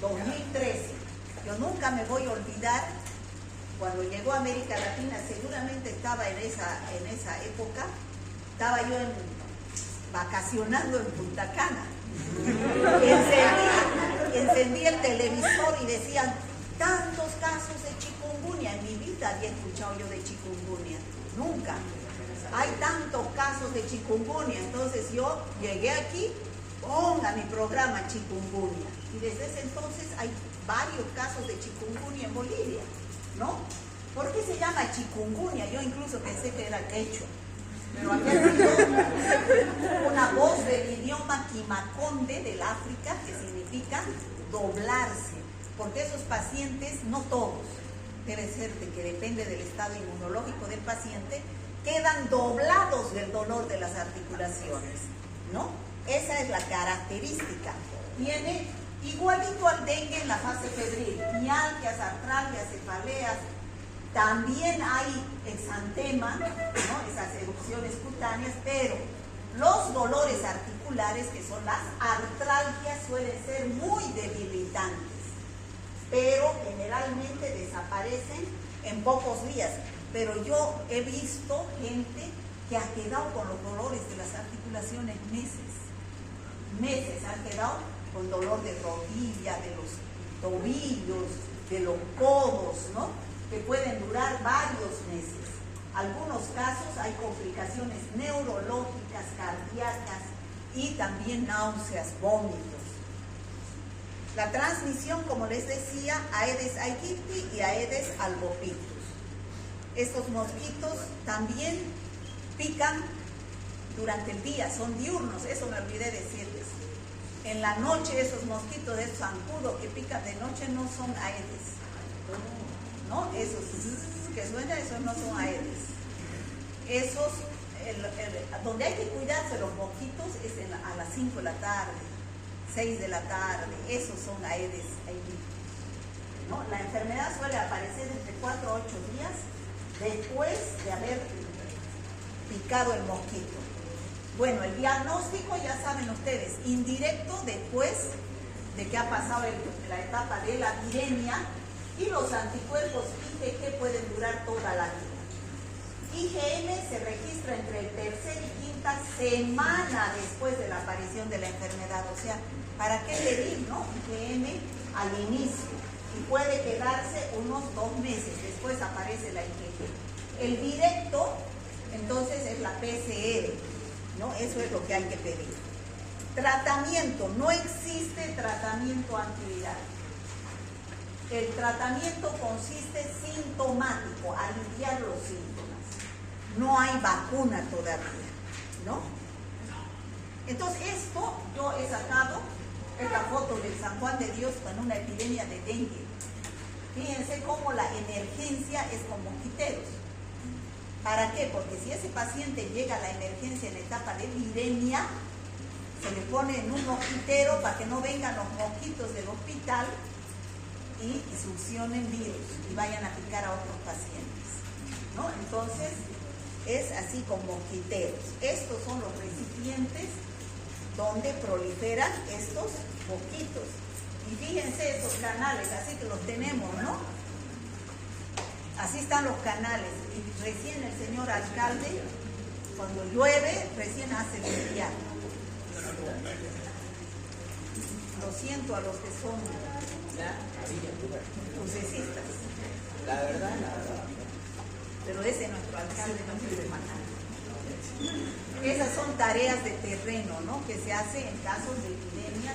2013. Yo nunca me voy a olvidar cuando llegó a América Latina, seguramente estaba en esa época, estaba yo vacacionando en Punta Cana. Encendí el televisor y decían, tantos casos de chikungunya. En mi vida había escuchado yo de chikungunya, nunca. Hay tantos casos de chikungunya. Entonces yo llegué aquí, ponga mi programa chikungunya. Y desde ese entonces hay varios casos de chikungunya en Bolivia, ¿no? ¿Por qué se llama chikungunya? Yo incluso pensé que era quechua. Pero aquí ha sido una voz del idioma quimaconde del África, que significa doblarse. Porque esos pacientes, no todos, debe ser de que depende del estado inmunológico del paciente, quedan doblados del dolor de las articulaciones, ¿no? Esa es la característica. Tiene igualito al dengue en la fase febril, mialgias, artralgias, cefaleas. También hay exantema, ¿no? Esas erupciones cutáneas, pero los dolores articulares, que son las artralgias, suelen ser muy debilitantes, pero generalmente desaparecen en pocos días. Pero yo he visto gente que ha quedado con los dolores de las articulaciones meses, han quedado con dolor de rodilla, de los tobillos, de los codos, ¿no? Que pueden durar varios meses. Algunos casos hay complicaciones neurológicas, cardíacas y también náuseas, vómitos. La transmisión, como les decía, Aedes aegypti y Aedes albopictus. Estos mosquitos también pican durante el día, son diurnos, eso me olvidé decirles. En la noche esos mosquitos, esos zancudos que pican de noche no son Aedes, ¿no? Esos que suenan, esos no son Aedes. Esos donde hay que cuidarse los mosquitos es a las 5 de la tarde, 6 de la tarde, esos son Aedes aegypti, ¿no? La enfermedad suele aparecer entre 4 a 8 días después de haber picado el mosquito. Bueno, el diagnóstico ya saben ustedes, indirecto después de que ha pasado la etapa de la viremia, y los anticuerpos IgG pueden durar toda la vida. IgM se registra entre el tercer y quinta semana después de la aparición de la enfermedad. O sea, ¿para qué pedir, no? IgM al inicio. Y puede quedarse unos 2 meses, después aparece la IgG. El directo, entonces, es la PCR, ¿no? Eso es lo que hay que pedir. Tratamiento, no existe tratamiento antiviral. El tratamiento consiste sintomático, aliviar los síntomas. No hay vacuna todavía, ¿no? Entonces esto yo he sacado, es la foto del San Juan de Dios con una epidemia de dengue. Fíjense cómo la emergencia es con mosquiteros. ¿Para qué? Porque si ese paciente llega a la emergencia en etapa de viremia, se le pone en un mosquitero para que no vengan los mosquitos del hospital y succionen virus y vayan a picar a otros pacientes, ¿no? Entonces, es así con mosquiteros. Estos son los recipientes donde proliferan estos mosquitos. Y fíjense esos canales, así que los tenemos, ¿no? Así están los canales. Y recién el señor alcalde, cuando llueve, recién hace limpiar. Lo siento a los que son lucesistas. La verdad. Pero ese nuestro alcalde no quiere matar. Esas son tareas de terreno, ¿no? Que se hace en casos de epidemia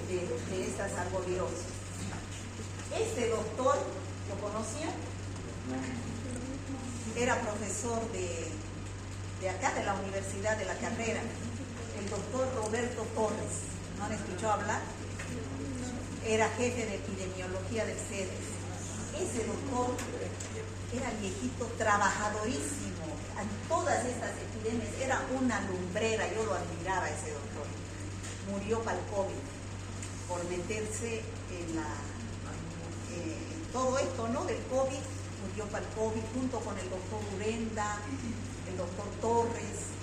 de estas arboviroses. Este doctor, ¿lo conocían? Era profesor de acá, de la Universidad de la Carrera, el doctor Roberto Torres. ¿No han escuchado hablar? Era jefe de epidemiología del CEDES. Ese doctor era viejito, trabajadorísimo. En todas estas epidemias era una lumbrera, yo lo admiraba ese doctor. Murió para el COVID, por meterse en todo esto, ¿no? Del COVID, murió para el COVID, junto con el doctor Urenda, el doctor Torres,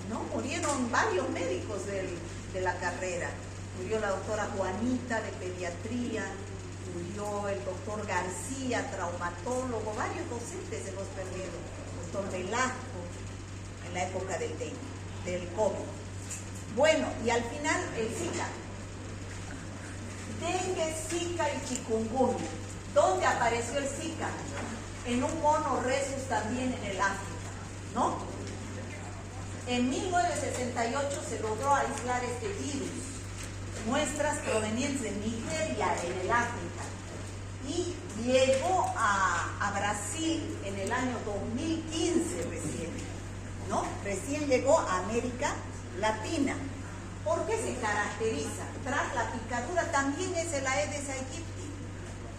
¿no? Murieron varios médicos de la carrera. Murió la doctora Juanita de pediatría, murió el doctor García, traumatólogo, varios docentes hemos perdido, el doctor Velasco, en la época del COVID. Bueno, y al final el Zika. Dengue, Zika y chikungunya. ¿Dónde apareció el Zika? En un mono rhesus también en el África, ¿no? En 1968 se logró aislar este virus, muestras provenientes de Nigeria en el África, y llegó a Brasil en el año 2015 recién, ¿no? Recién llegó a América Latina. ¿Por qué se caracteriza? Tras la picadura también es el Aedes aegypti,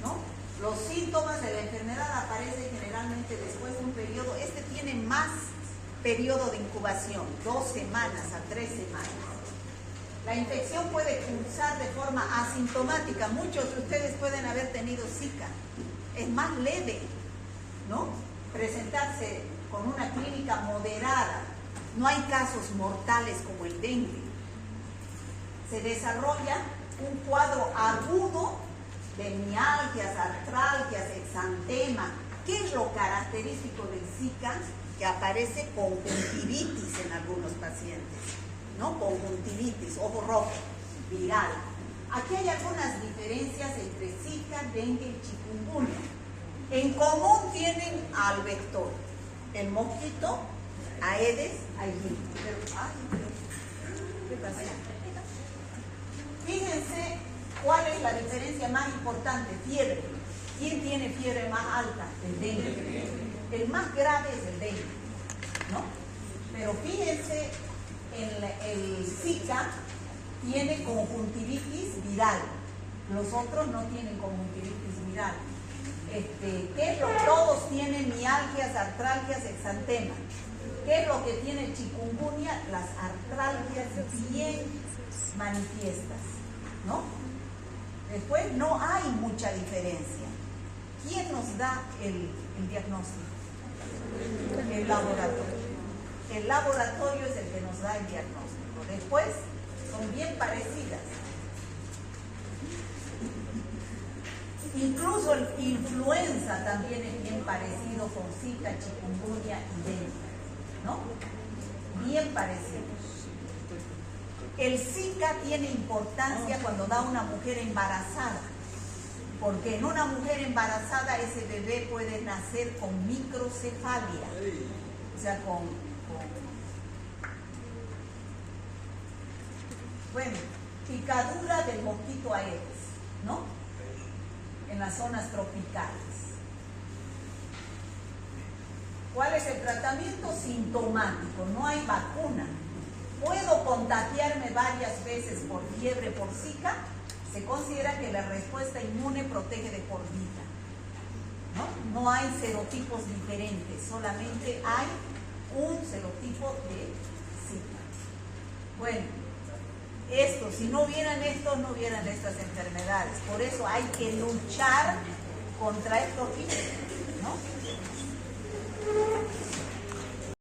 ¿no? Los síntomas de la enfermedad aparecen generalmente después de un periodo, este tiene más periodo de incubación, 2 semanas a 3 semanas. La infección puede cursar de forma asintomática. Muchos de ustedes pueden haber tenido Zika. Es más leve, ¿no? Presentarse con una clínica moderada. No hay casos mortales como el dengue. Se desarrolla un cuadro agudo de mialgias, artralgias, exantema. ¿Qué es lo característico del Zika? Que aparece conjuntivitis en algunos pacientes, ¿no? Conjuntivitis, ojo rojo, viral. Aquí hay algunas diferencias entre Zika, dengue y chikungunya. En común tienen al vector, el mosquito, Aedes aegypti. ¿Qué pasa? Fíjense cuál es la diferencia más importante, fiebre. ¿Quién tiene fiebre más alta? El dengue. El más grave es el dengue, ¿no? Pero fíjense, el Zika tiene conjuntivitis viral. Los otros no tienen conjuntivitis viral. ¿qué es lo que todos tienen? Mialgias, artralgias, exantema. ¿Qué es lo que tiene el chikungunya? Las artralgias bien manifiestas, ¿no? Después no hay mucha diferencia. ¿Quién nos da el diagnóstico? El laboratorio. El laboratorio es el que nos da el diagnóstico. Después son bien parecidas. Incluso el influenza también es bien parecido con Zika, chikungunya y dengue, ¿no? Bien parecido. El Zika tiene importancia cuando da una mujer embarazada, porque en una mujer embarazada ese bebé puede nacer con microcefalia, o sea, bueno, picadura del mosquito Aedes, ¿no? En las zonas tropicales. ¿Cuál es el tratamiento? Sintomático, no hay vacuna. ¿Puedo contagiarme varias veces por fiebre, por Zika? Se considera que la respuesta inmune protege de por vida, ¿no? No hay serotipos diferentes, solamente hay un serotipo de Zika. Bueno, si no hubieran estos, no hubieran estas enfermedades. Por eso hay que luchar contra estos virus, ¿no?